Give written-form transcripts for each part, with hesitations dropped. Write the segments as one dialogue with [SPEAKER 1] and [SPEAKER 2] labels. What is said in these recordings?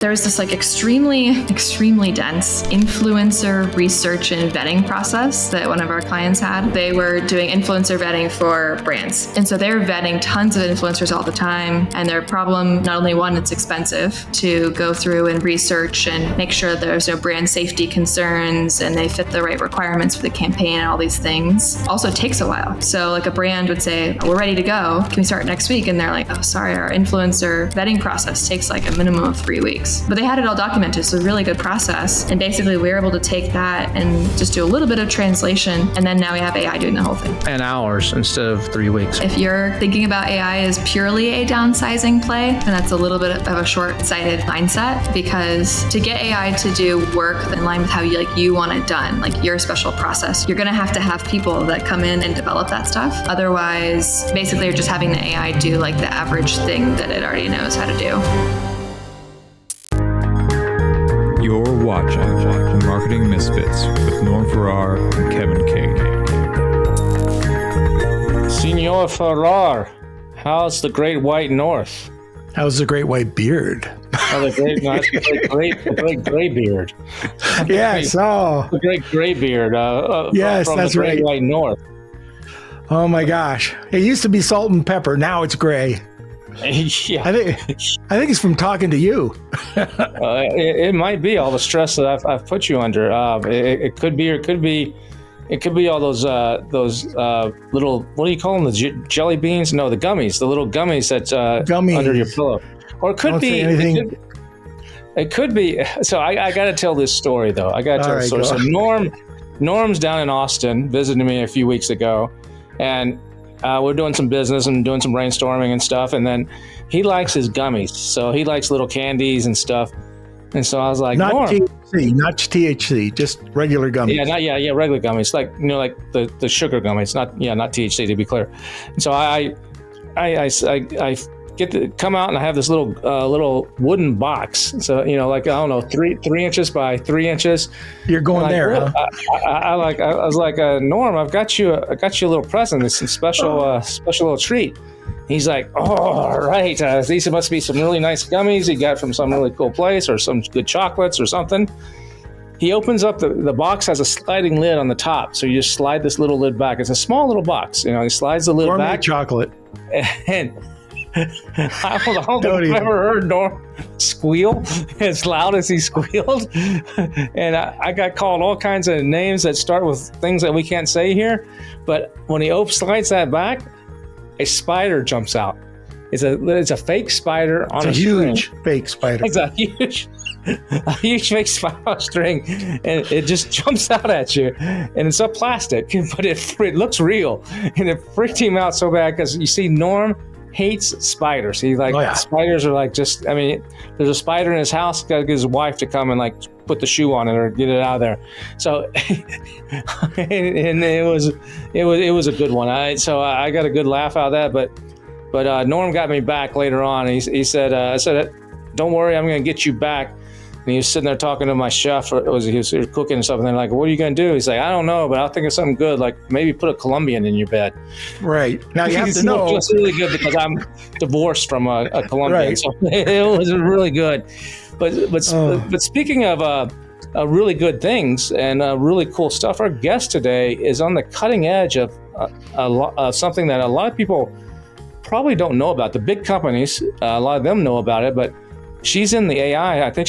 [SPEAKER 1] There's this like extremely dense influencer research and vetting process that one of our clients had. They were doing influencer vetting for brands. And so they were vetting tons of influencers all the time. And their problem, not only one, it's expensive to go through and research and make sure there's no brand safety concerns and they fit the right requirements for the campaign and all these things. Also takes a while. So like a brand would say, we're ready to go. Can we start next week? And they're like, oh, sorry, our influencer vetting process takes like a minimum of 3 weeks. But they had it all documented, so really good process. And basically we were able to take that and just do a little bit of translation. And then now we have AI doing the whole thing.
[SPEAKER 2] And hours instead of 3 weeks.
[SPEAKER 1] If you're thinking about AI as purely a downsizing play, then that's a little bit of a short-sighted mindset, because to get AI to do work in line with how you want it done, like your special process, you're gonna have to have people that come in and develop that stuff. Otherwise, basically you're just having the AI do like the average thing that it already knows how to do.
[SPEAKER 3] You're watching Marketing Misfits with Norm Farrar and Kevin King.
[SPEAKER 2] Senor Farrar, how's the Great White North?
[SPEAKER 4] How's the Great White Beard?
[SPEAKER 2] Oh, the great gray beard.
[SPEAKER 4] Yes,
[SPEAKER 2] the great gray beard.
[SPEAKER 4] Yes,
[SPEAKER 2] from
[SPEAKER 4] that's
[SPEAKER 2] the Great
[SPEAKER 4] right.
[SPEAKER 2] White North.
[SPEAKER 4] Oh my gosh. It used to be salt and pepper. Now it's gray.
[SPEAKER 2] Yeah.
[SPEAKER 4] I think it's from talking to you.
[SPEAKER 2] It might be all the stress that I've put you under. It could be, or it could be all those little, what do you call them? The jelly beans? No, the gummies. The little gummies that under your pillow. Or it could
[SPEAKER 4] Don't
[SPEAKER 2] be
[SPEAKER 4] say anything.
[SPEAKER 2] It could be. So I got to tell this story though. I got to tell the story. So Norm's down in Austin visiting me a few weeks ago, and we're doing some business and doing some brainstorming and stuff. And then he likes his gummies. So he likes little candies and stuff. And so I was like,
[SPEAKER 4] not
[SPEAKER 2] Norm.
[SPEAKER 4] not THC, just regular gummies.
[SPEAKER 2] Yeah, regular gummies, like like the sugar gummies, not THC, to be clear. And so I get to come out and I have this little wooden box. So like I don't know, 3 inches by 3 inches.
[SPEAKER 4] You're going there, huh?
[SPEAKER 2] I was like, Norm, I got you a little present. It's a special little treat. He's like, oh, all right. These must be some really nice gummies he got from some really cool place, or some good chocolates or something. He opens up the box, has a sliding lid on the top. So you just slide this little lid back. It's a small little box. He slides the lid
[SPEAKER 4] Gourmet
[SPEAKER 2] back.
[SPEAKER 4] chocolate.
[SPEAKER 2] And I don't think I've ever heard Norm squeal as loud as he squealed. And I got called all kinds of names that start with things that we can't say here. But when he slides that back, a spider jumps out. It's a fake spider on a
[SPEAKER 4] huge
[SPEAKER 2] string.
[SPEAKER 4] Fake spider.
[SPEAKER 2] It's a huge fake spider on a string, and it just jumps out at you. And it's a plastic, but it looks real, and it freaked him out so bad because you see, Norm hates spiders. He spiders are like just. I mean, there's a spider in his house. Got to get his wife to come and like put the shoe on it or get it out of there. So, and it was a good one. So I got a good laugh out of that. But Norm got me back later on. He said, I said, don't worry, I'm going to get you back. And he was sitting there talking to my chef. He was cooking and stuff. And they're like, what are you going to do? He's like, I don't know, but I'll think of something good. Like maybe put a Colombian in your bed.
[SPEAKER 4] Right. Now you have to know.
[SPEAKER 2] It's really good because I'm divorced from a Colombian.
[SPEAKER 4] Right.
[SPEAKER 2] So it was really good. But speaking of really good things and really cool stuff, our guest today is on the cutting edge of something that a lot of people probably don't know about. The big companies, a lot of them know about it, but she's in the AI. I think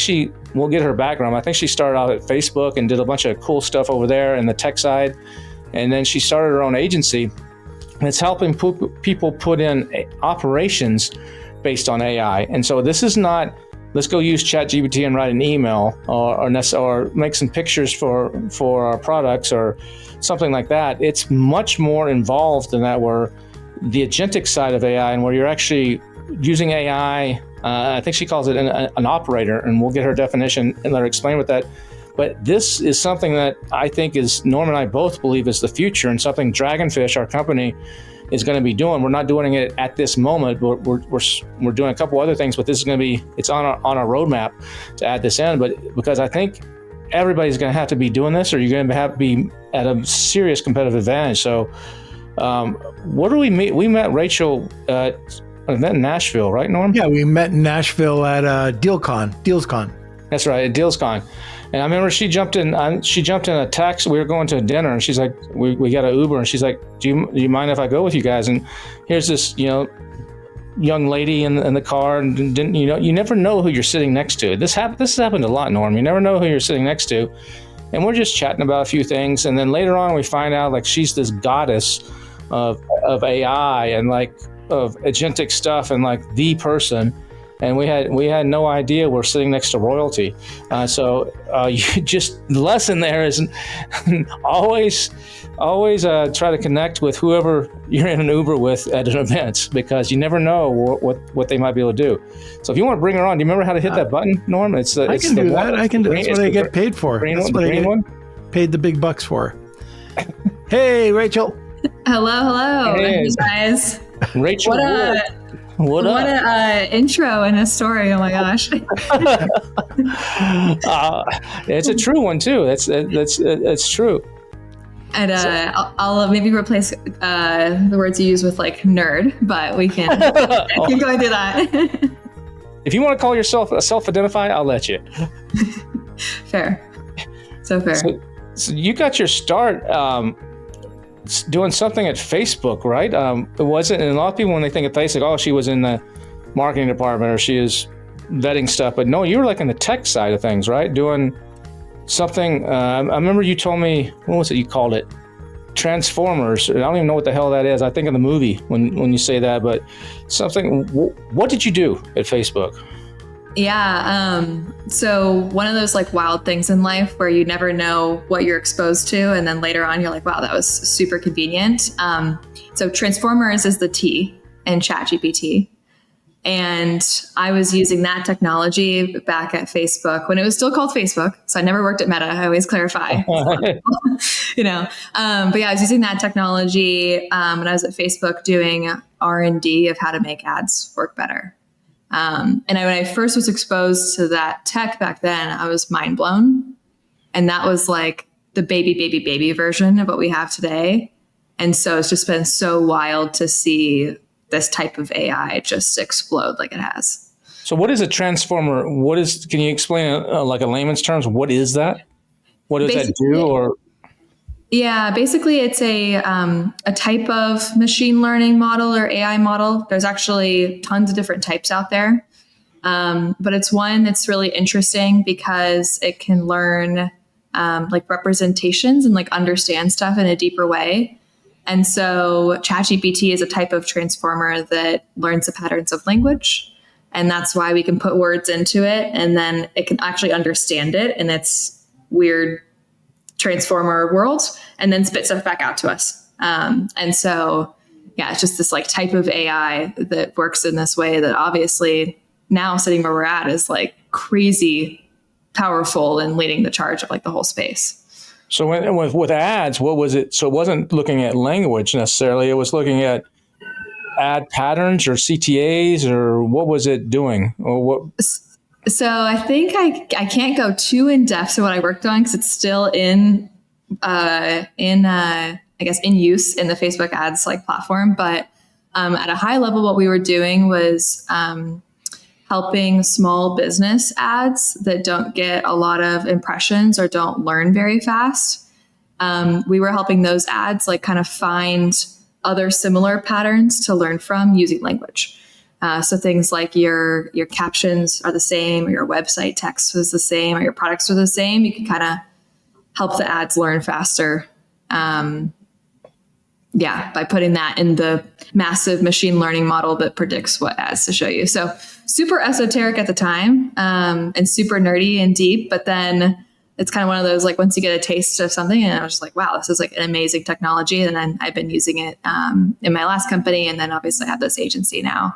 [SPEAKER 2] we'll get her background. I think she started out at Facebook and did a bunch of cool stuff over there in the tech side. And then she started her own agency. And it's helping people put in operations based on AI. And so this is not, let's go use ChatGPT and write an email or make some pictures for our products or something like that. It's much more involved than that, where the agentic side of AI and where you're actually using AI. I think she calls it an operator, and we'll get her definition and let her explain what that. But this is something that I think Norm and I both believe is the future, and something Dragonfish, our company, is going to be doing. We're not doing it at this moment, but we're doing a couple other things. But this is going to be, it's on our roadmap to add this in. But because I think everybody's going to have to be doing this, or you're going to have to be at a serious competitive advantage. So what do we meet? We met Rachel We met in Nashville, right, Norm?
[SPEAKER 4] Yeah, we met in Nashville at DealsCon.
[SPEAKER 2] That's right, at DealsCon. And I remember she jumped in a taxi. We were going to a dinner, and she's like, we got an Uber, and she's like, do you mind if I go with you guys? And here's this, young lady in the car, and didn't, you never know who you're sitting next to. This has happened a lot, Norm. You never know who you're sitting next to. And we're just chatting about a few things. And then later on, we find out like she's this goddess of AI and like of agentic stuff and like the person. And we had no idea we're sitting next to royalty. So the lesson there is always try to connect with whoever you're in an Uber with at an event, because you never know what they might be able to do. So if you want to bring her on, do you remember how to hit that button, Norm? I can
[SPEAKER 4] do that. That's what I get paid for. That's what I get paid the big bucks for. Hey, Rachel.
[SPEAKER 1] Hello.
[SPEAKER 2] Hey,
[SPEAKER 1] guys.
[SPEAKER 2] Rachel. What
[SPEAKER 1] an intro and a story. Oh my gosh.
[SPEAKER 2] It's a true one too. That's true.
[SPEAKER 1] And I'll maybe replace the words you use with like nerd, but we can keep going through that.
[SPEAKER 2] If you want to call yourself self-identify, I'll let you.
[SPEAKER 1] Fair. So fair.
[SPEAKER 2] So you got your start doing something at Facebook, right? It wasn't, and a lot of people when they think of Facebook, oh, she was in the marketing department or she is vetting stuff. But no, you were like in the tech side of things, right? Doing something. I remember you told me, what was it you called it? Transformers. I don't even know what the hell that is. I think of the movie when you say that, but something. What did you do at Facebook?
[SPEAKER 1] Yeah. So one of those like wild things in life where you never know what you're exposed to. And then later on, you're like, wow, that was super convenient. So Transformers is the T in ChatGPT. And I was using that technology back at Facebook when it was still called Facebook. So I never worked at Meta. I always clarify, but yeah, I was using that technology when I was at Facebook doing R&D of how to make ads work better. And when I first was exposed to that tech back then, I was mind blown. And that was like the baby version of what we have today. And so it's just been so wild to see this type of AI just explode like it has.
[SPEAKER 2] So what is a transformer? Can you explain like a layman's terms? What is that? What does that do? Or
[SPEAKER 1] yeah, basically it's a type of machine learning model or AI model. There's actually tons of different types out there. But it's one that's really interesting because it can learn like representations and like understand stuff in a deeper way. And so ChatGPT is a type of transformer that learns the patterns of language. And that's why we can put words into it and then it can actually understand it in its weird transformer world and then spit stuff back out to us. And so, yeah, it's just this like type of AI that works in this way that obviously now sitting where we're at is like crazy powerful and leading the charge of like the whole space.
[SPEAKER 2] So with ads, what was it? So it wasn't looking at language necessarily. It was looking at ad patterns or CTAs, or what was it doing? Or what?
[SPEAKER 1] So I think I can't go too in depth to what I worked on because it's still in use in the Facebook ads like platform. But at a high level, what we were doing was helping small business ads that don't get a lot of impressions or don't learn very fast. We were helping those ads like kind of find other similar patterns to learn from using language. So things like your captions are the same, or your website text was the same, or your products are the same. You can kind of help the ads learn faster. By putting that in the massive machine learning model that predicts what ads to show you. So super esoteric at the time and super nerdy and deep. But then it's kind of one of those, like once you get a taste of something and I was just like, wow, this is like an amazing technology. And then I've been using it in my last company. And then obviously I have this agency now.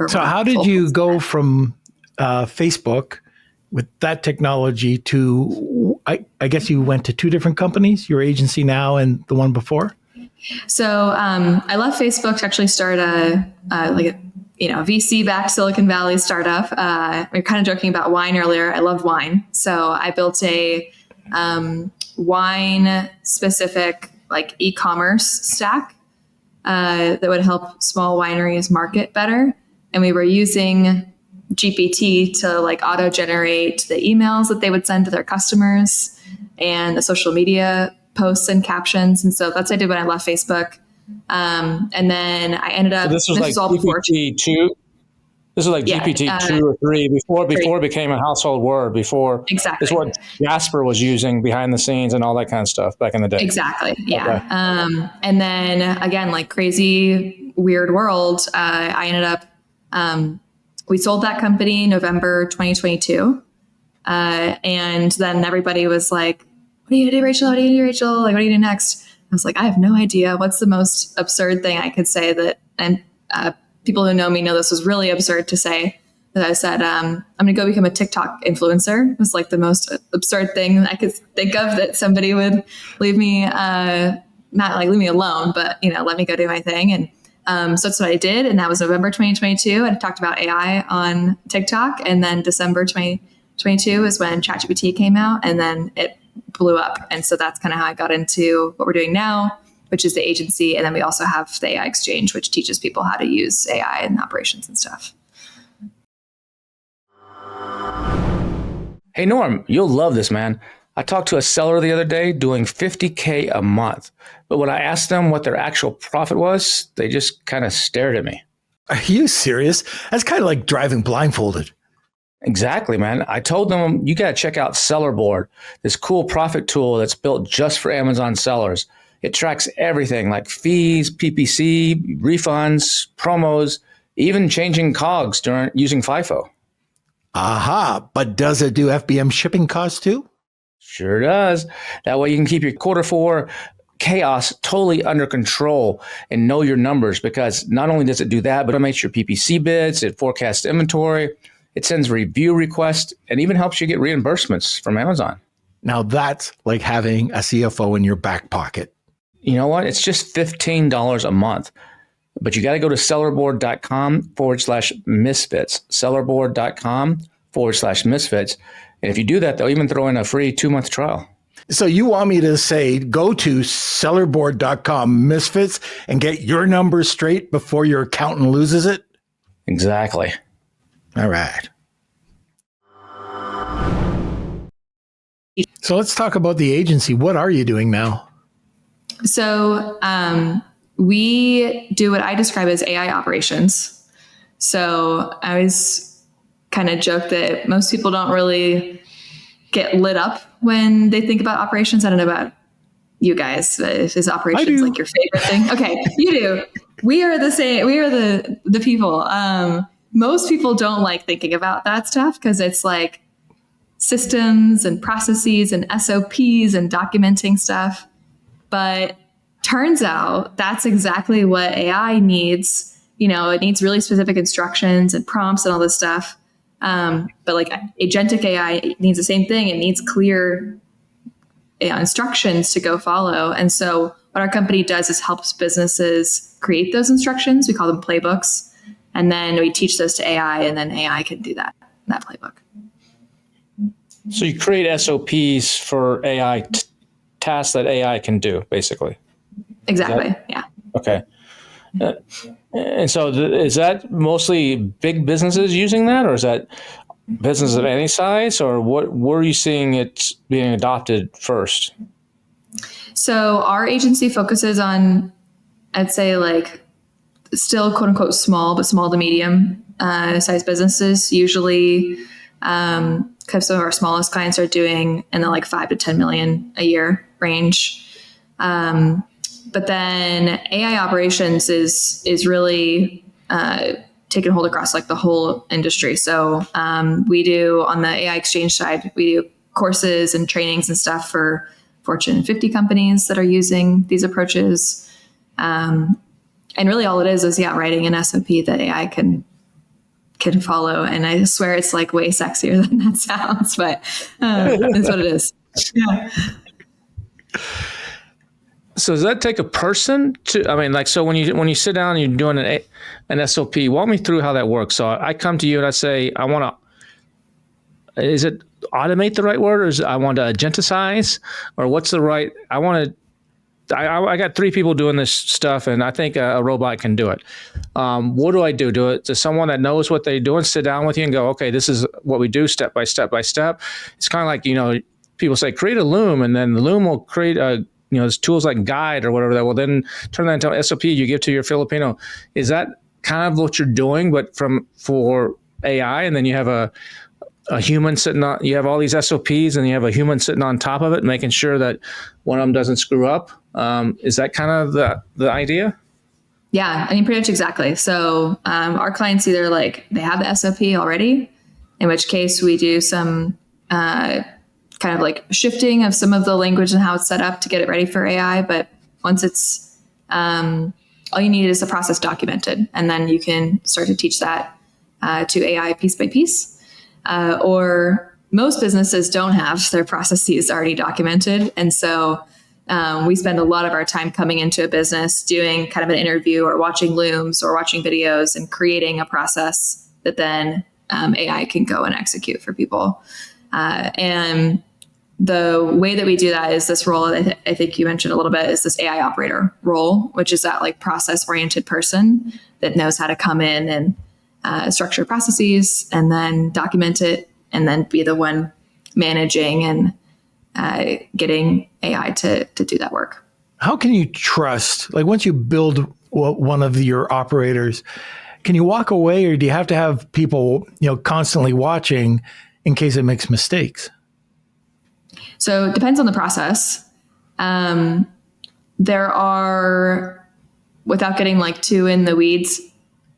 [SPEAKER 4] So how did you go from Facebook with that technology to, I guess you went to two different companies, your agency now and the one before?
[SPEAKER 1] So I left Facebook to actually start a VC-backed Silicon Valley startup. We were kind of joking about wine earlier. I love wine. So I built a wine-specific like e-commerce stack that would help small wineries market better. and we were using GPT to like auto generate the emails that they would send to their customers and the social media posts and captions. And so that's what I did when I left Facebook. And then I ended up,
[SPEAKER 2] So this was like
[SPEAKER 1] all before
[SPEAKER 2] GPT-2? This is like GPT-2 or 3 before it became a household word, before
[SPEAKER 1] exactly.
[SPEAKER 2] It's what Jasper was using behind the scenes and all that kind of stuff back in the day.
[SPEAKER 1] Exactly. Yeah. Okay. And then again, like crazy, weird world, I ended up, we sold that company November 2022. And then everybody was like, what are you gonna do, Rachel? What are you gonna do, Rachel? Like, what are you gonna do next? I was like, I have no idea. What's the most absurd thing I could say that, and people who know me know this was really absurd to say, that I said, I'm going to go become a TikTok influencer. It was like the most absurd thing I could think of, that somebody would leave me, not like leave me alone, but, let me go do my thing. And so that's what I did. And that was November 2022. I talked about AI on TikTok. And then December 2022 is when ChatGPT came out, and then it blew up. And so that's kind of how I got into what we're doing now, which is the agency. And then we also have the AI Exchange, which teaches people how to use AI in operations and stuff.
[SPEAKER 2] Hey, Norm, you'll love this, man. I talked to a seller the other day doing $50K a month. But when I asked them what their actual profit was, they just kind of stared at me.
[SPEAKER 4] Are you serious? That's kind of like driving blindfolded.
[SPEAKER 2] Exactly, man. I told them, you got to check out Sellerboard, this cool profit tool that's built just for Amazon sellers. It tracks everything like fees, PPC, refunds, promos, even changing COGS during using FIFO.
[SPEAKER 4] Aha, but does it do FBM shipping costs too?
[SPEAKER 2] Sure does. That way you can keep your quarter four chaos totally under control and know your numbers, because not only does it do that, but it makes your PPC bids, it forecasts inventory, it sends review requests, and even helps you get reimbursements from Amazon.
[SPEAKER 4] Now that's like having a CFO in your back pocket.
[SPEAKER 2] You know what? It's just $15 a month. But you got to go to sellerboard.com/misfits, sellerboard.com/misfits. And if you do that, they'll even throw in a free 2-month trial.
[SPEAKER 4] So you want me to say, go to sellerboard.com/misfits and get your numbers straight before your accountant loses it?
[SPEAKER 2] Exactly.
[SPEAKER 4] All right. So let's talk about the agency. What are you doing now?
[SPEAKER 1] So we do what I describe as AI operations. So I always kind of joke that most people don't really get lit up when they think about operations. I don't know about you guys. Is operations like your favorite thing? Okay, you do. We are the same. We are the people. Most people don't like thinking about that stuff because it's like systems and processes and SOPs and documenting stuff. But turns out that's exactly what AI needs. It needs really specific instructions and prompts and all this stuff. But like agentic AI needs the same thing. It needs clear instructions to go follow. And so what our company does is helps businesses create those instructions. We call them playbooks. And then we teach those to AI, and then AI can do that playbook.
[SPEAKER 2] So you create SOPs for AI tasks that AI can do, basically.
[SPEAKER 1] Exactly. Yeah.
[SPEAKER 2] Okay. And so is that mostly big businesses using that, or is that businesses of any size, or where are you seeing it being adopted first?
[SPEAKER 1] So our agency focuses on, I'd say like still quote unquote small, but small to medium size businesses. Usually because some of our smallest clients are doing in the like 5 to 10 million a year range. But then AI operations is really taken hold across like the whole industry. So we do on the AI Exchange side, we do courses and trainings and stuff for Fortune 50 companies that are using these approaches. And really all it is writing an SOP that AI can follow. And I swear it's like way sexier than that sounds, but that's what it is. Yeah.
[SPEAKER 2] So does that take a person to, so when you sit down and you're doing an SOP, walk me through how that works. So I come to you and I say, is it automate the right word, or is I want to agenticize, or what's the right, I want I got 3 people doing this stuff, and I think a robot can do it. What do I do? Do it to someone that knows what they're doing, sit down with you and go, okay, this is what we do step by step by step. It's kind of like, people say, create a loom, and then the loom will create there's tools like Guide or whatever that will then turn that into an SOP you give to your Filipino. Is that kind of what you're doing, but for AI, and then you have a human sitting on, you have all these SOPs and you have a human sitting on top of it, making sure that one of them doesn't screw up. Is that kind of the idea?
[SPEAKER 1] Yeah, I mean, pretty much exactly. So our clients either they have the SOP already, in which case we do some kind of shifting of some of the language and how it's set up to get it ready for AI. But once it's, all you need is the process documented, and then you can start to teach that to AI piece by piece. Or most businesses don't have their processes already documented. And so we spend a lot of our time coming into a business doing kind of an interview or watching looms or watching videos and creating a process that then AI can go and execute for people. And the way that we do that is this role, I think you mentioned a little bit, is this AI operator role, which is that process-oriented person that knows how to come in and structure processes and then document it and then be the one managing and getting AI to do that work.
[SPEAKER 4] How can you trust, once you build one of your operators, can you walk away, or do you have to have people, constantly watching in case it makes mistakes?
[SPEAKER 1] So it depends on the process. There are, without getting too in the weeds,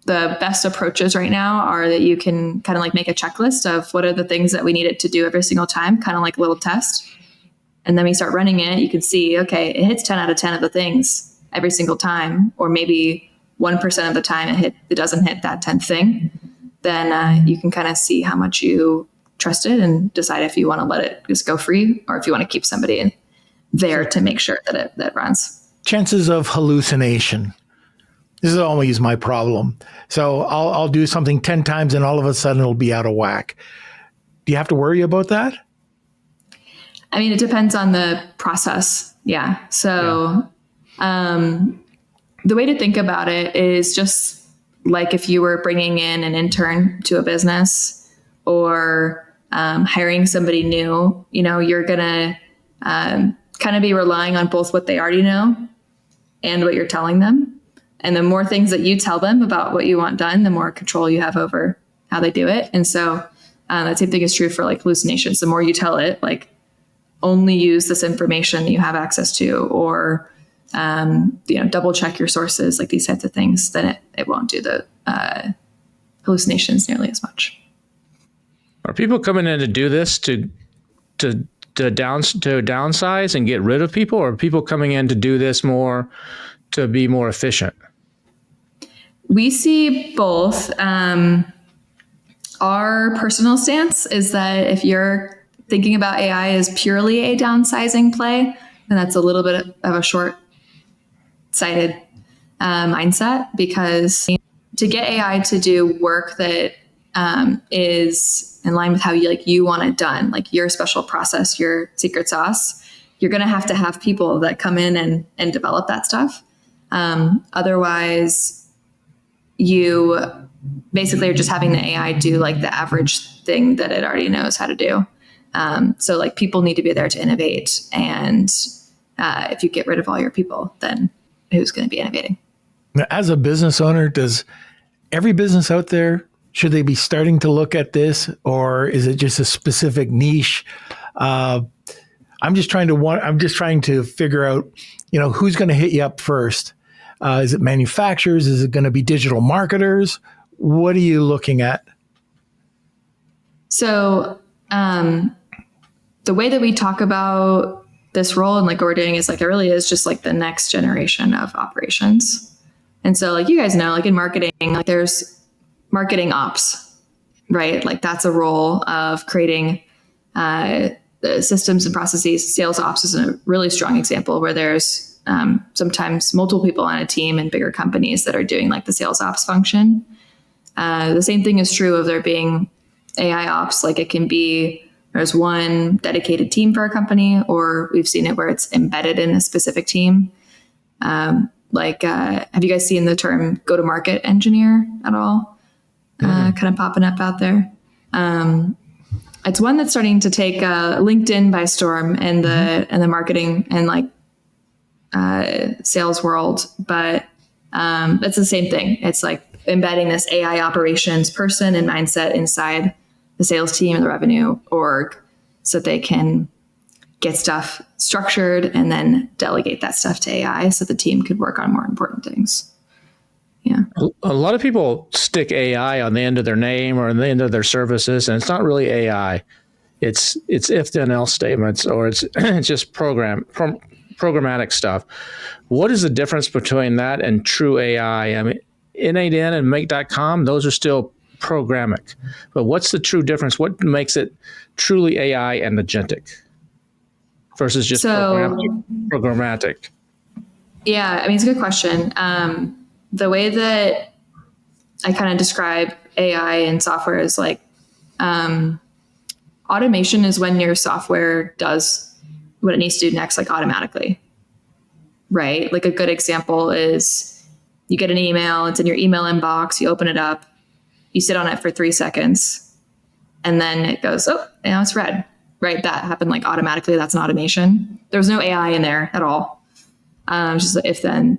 [SPEAKER 1] the best approaches right now are that you can kind of make a checklist of what are the things that we need it to do every single time, kind of like a little test. And then we start running it. You can see, okay, it hits 10 out of 10 of the things every single time, or maybe 1% of the time it doesn't hit that 10th thing. Then you can kind of see how much you trust it and decide if you want to let it just go free or if you want to keep somebody in there to make sure that it runs.
[SPEAKER 4] Chances of hallucination. This is always my problem. So I'll do something 10 times and all of a sudden it'll be out of whack. Do you have to worry about that?
[SPEAKER 1] I mean, it depends on the process. Yeah. So the way to think about it is just like if you were bringing in an intern to a business or hiring somebody new, you're going to kind of be relying on both what they already know and what you're telling them. And the more things that you tell them about what you want done, the more control you have over how they do it. And so that same thing is true for hallucinations. The more you tell it, only use this information that you have access to, or double check your sources, these types of things, then it won't do the hallucinations nearly as much.
[SPEAKER 2] Are people coming in to do this to downsize and get rid of people, or are people coming in to do this more to be more efficient?
[SPEAKER 1] We see both. Our personal stance is that if you're thinking about AI as purely a downsizing play, then that's a little bit of a short-sighted mindset, because to get AI to do work that is in line with how you want it done, your special process, your secret sauce, you're going to have people that come in and develop that stuff. Otherwise, you basically are just having the AI do the average thing that it already knows how to do. So people need to be there to innovate. And if you get rid of all your people, then who's going to be innovating?
[SPEAKER 4] Now, as a business owner, does every business out there, should they be starting to look at this, or is it just a specific niche? I'm just trying to figure out, who's going to hit you up first. Is it manufacturers? Is it going to be digital marketers? What are you looking at?
[SPEAKER 1] So the way that we talk about this role and what we're doing is it really is just the next generation of operations. And so you guys know, in marketing, there's marketing ops, right? That's a role of creating the systems and processes. Sales ops is a really strong example where there's sometimes multiple people on a team in bigger companies that are doing the sales ops function. The same thing is true of there being AI ops. It can be, there's one dedicated team for a company, or we've seen it where it's embedded in a specific team. Have you guys seen the term go-to-market engineer at all? Kind of popping up out there. It's one that's starting to take LinkedIn by storm in the marketing and sales world, but it's the same thing. It's like embedding this AI operations person and mindset inside the sales team and the revenue org so that they can get stuff structured and then delegate that stuff to AI so the team could work on more important things. Yeah.
[SPEAKER 2] A lot of people stick AI on the end of their name or on the end of their services, and it's not really AI. It's if then else statements, or it's just programmatic stuff. What is the difference between that and true AI? I mean, N8N and Make.com, those are still programmatic. But what's the true difference? What makes it truly AI and agentic versus just programmatic?
[SPEAKER 1] Yeah, I mean, it's a good question. The way that I kind of describe AI in software is like automation is when your software does what it needs to do next, like automatically, right? Like a good example is you get an email, it's in your email inbox, you open it up, you sit on it for 3 seconds, and then it goes, oh, now it's read, right? That happened like automatically. That's an automation. There was no AI in there at all. Just if then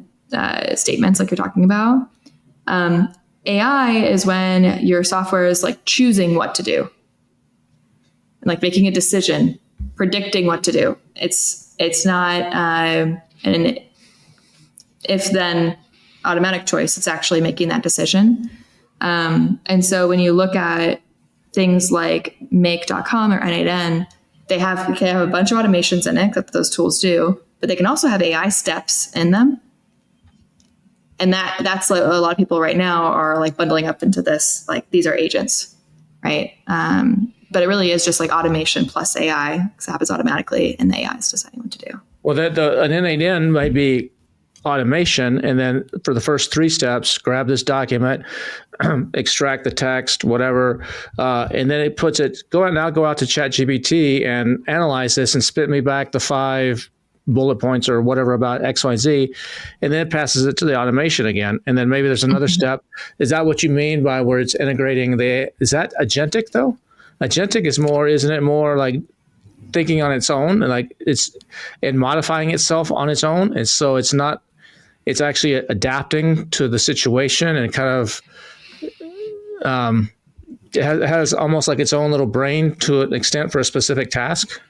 [SPEAKER 1] statements like you're talking about. AI is when your software is like choosing what to do, like making a decision, predicting what to do. It's not an if then automatic choice. It's actually making that decision. And so when you look at things like Make.com or N8N, they have a bunch of automations in it that those tools do, but they can also have AI steps in them. And that's like a lot of people right now are like bundling up into this, like these are agents, right? But it really is just like automation plus AI, because it happens automatically, and the AI is deciding what to do.
[SPEAKER 2] Well, an N8N might be automation, and then for the first 3 steps, grab this document, extract the text, whatever, and then it puts it, go out to ChatGPT and analyze this and spit me back the 5 bullet points or whatever about X, Y, Z, and then it passes it to the automation again. And then maybe there's another step. Is that what you mean by where it's integrating is that agentic though? Agentic is more, isn't it more like thinking on its own and like and modifying itself on its own? And so it's actually adapting to the situation and kind of, it has almost like its own little brain to an extent for a specific task.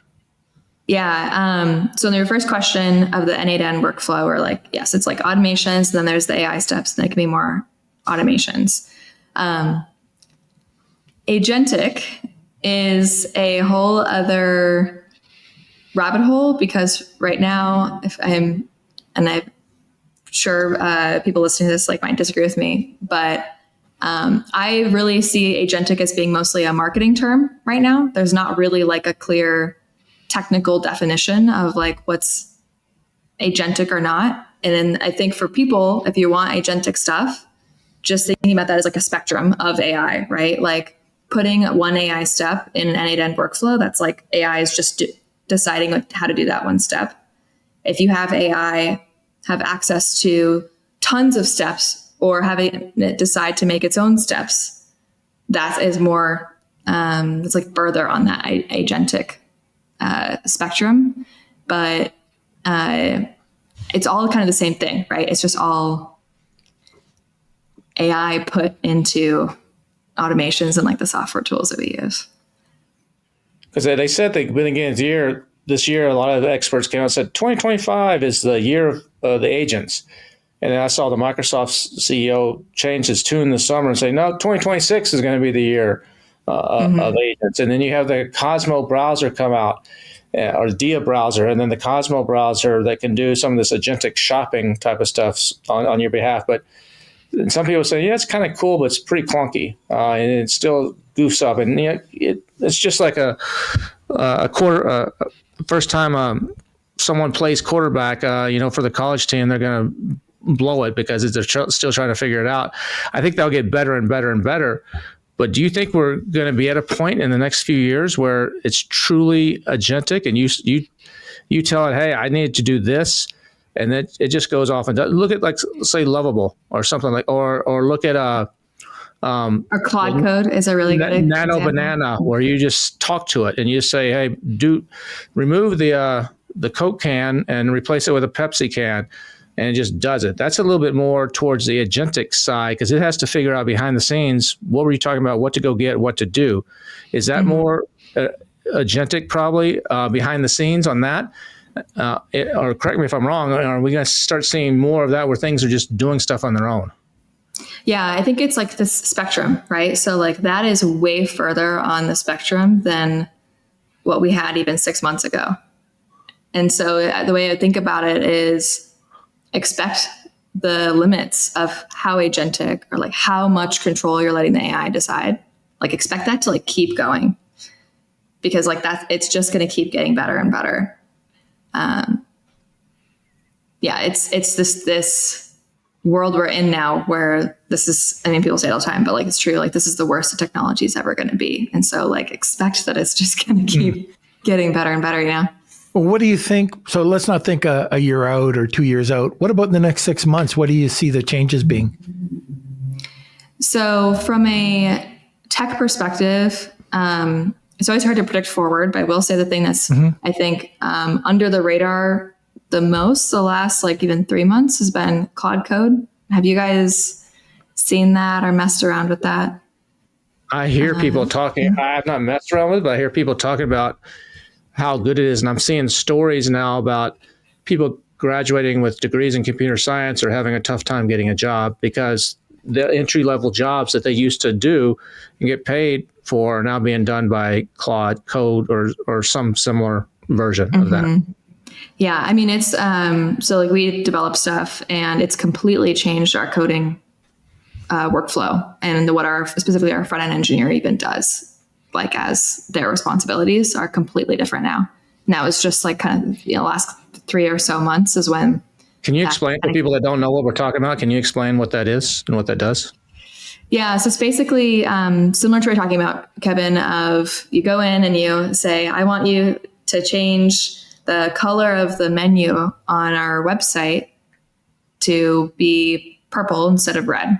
[SPEAKER 1] Yeah. So in your first question of the N8N workflow, we're like, yes, it's like automations. Then there's the AI steps, and there can be more automations. Agentic is a whole other rabbit hole, because right now, I'm sure people listening to this like might disagree with me, but I really see agentic as being mostly a marketing term right now. There's not really like a clear technical definition of like what's agentic or not. And then I think for people, if you want agentic stuff, just thinking about that as like a spectrum of AI, right? Like putting one AI step in an N8N workflow, that's like AI is just deciding like how to do that one step. If you have AI have access to tons of steps or having it decide to make its own steps, that is more, it's like further on that agentic spectrum, but it's all kind of the same thing, right? It's just all AI put into automations and like the software tools that we use.
[SPEAKER 2] Because they said that beginning of the year, this year, a lot of the experts came out and said 2025 is the year of the agents. And then I saw the Microsoft CEO change his tune this summer and say, no, 2026 is going to be the year of agents. And then you have the Cosmo browser come out, or the Dia browser, and then the Cosmo browser that can do some of this agentic shopping type of stuff on your behalf. But some people say, yeah, it's kind of cool, but it's pretty clunky, and it still goofs up. And it's just like a first time someone plays quarterback, for the college team, they're going to blow it because they're still trying to figure it out. I think they'll get better and better and better. But do you think we're going to be at a point in the next few years where it's truly agentic, and you tell it, hey, I need to do this, and then it just goes off and look at, like, say Lovable or something like, or look at
[SPEAKER 1] Or Claude Code is a really good
[SPEAKER 2] Nano
[SPEAKER 1] example.
[SPEAKER 2] Banana, where you just talk to it and you say, hey, remove the Coke can and replace it with a Pepsi can, and it just does it. That's a little bit more towards the agentic side, because it has to figure out behind the scenes, what were you talking about, what to go get, what to do. Is that more agentic, probably, behind the scenes on that? Or correct me if I'm wrong, are we going to start seeing more of that where things are just doing stuff on their own?
[SPEAKER 1] Yeah, I think it's like this spectrum, right? So like that is way further on the spectrum than what we had even 6 months ago. And so the way I think about it is expect the limits of how agentic, or like how much control you're letting the AI decide. Like expect that to like keep going, because like it's just going to keep getting better and better. It's this world we're in now where this is, I mean, people say it all the time, but like, it's true. Like this is the worst the technology is ever going to be. And so like, expect that it's just going to keep getting better and better,
[SPEAKER 4] Well, what do you think? So let's not think a year out or 2 years out. What about in the next 6 months? What do you see the changes being?
[SPEAKER 1] So from a tech perspective, it's always hard to predict forward, but I will say the thing that's, I think, under the radar the most the last like even 3 months has been Claude Code. Have you guys seen that or messed around with that?
[SPEAKER 2] I hear people talking. I have not messed around with it, but I hear people talking about how good it is. And I'm seeing stories now about people graduating with degrees in computer science are having a tough time getting a job because the entry-level jobs that they used to do and get paid for are now being done by Claude Code or some similar version of that.
[SPEAKER 1] Yeah, I mean, it's so like we develop stuff and it's completely changed our coding workflow and what specifically our front-end engineer even does, like as their responsibilities are completely different now. Now it's just like kind of, last 3 or so months is when.
[SPEAKER 2] Can you explain to people that don't know what we're talking about? Can you explain what that is and what that does?
[SPEAKER 1] Yeah, so it's basically similar to what we're talking about, Kevin, of you go in and you say, I want you to change the color of the menu on our website to be purple instead of red.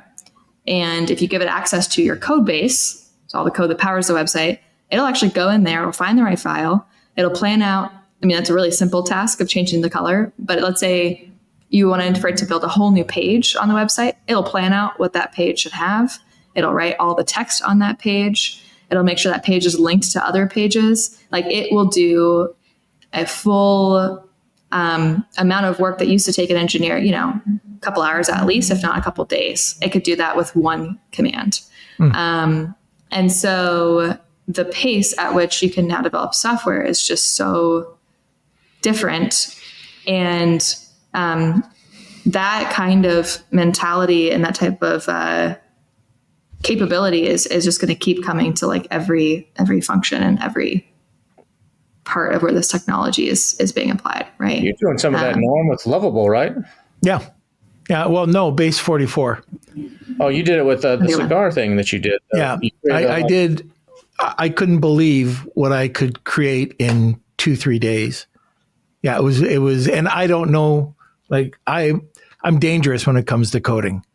[SPEAKER 1] And if you give it access to your code base, so all the code that powers the website, it'll actually go in there, it'll find the right file, it'll plan out. I mean, that's a really simple task of changing the color, but let's say you wanted for it to build a whole new page on the website, it'll plan out what that page should have. It'll write all the text on that page. It'll make sure that page is linked to other pages. Like it will do a full amount of work that used to take an engineer, a couple hours at least, if not a couple days. It could do that with one command. And so the pace at which you can now develop software is just so different. And that kind of mentality and that type of capability is just going to keep coming to like every function and every part of where this technology is being applied, right?
[SPEAKER 2] You're doing some of that, Norm, with Lovable, right?
[SPEAKER 4] Yeah. Well, no, base 44.
[SPEAKER 2] Oh, you did it with the cigar thing that you did.
[SPEAKER 4] Yeah, I did. I couldn't believe what I could create in 2-3 days. Yeah, it was, and I don't know, like I'm dangerous when it comes to coding.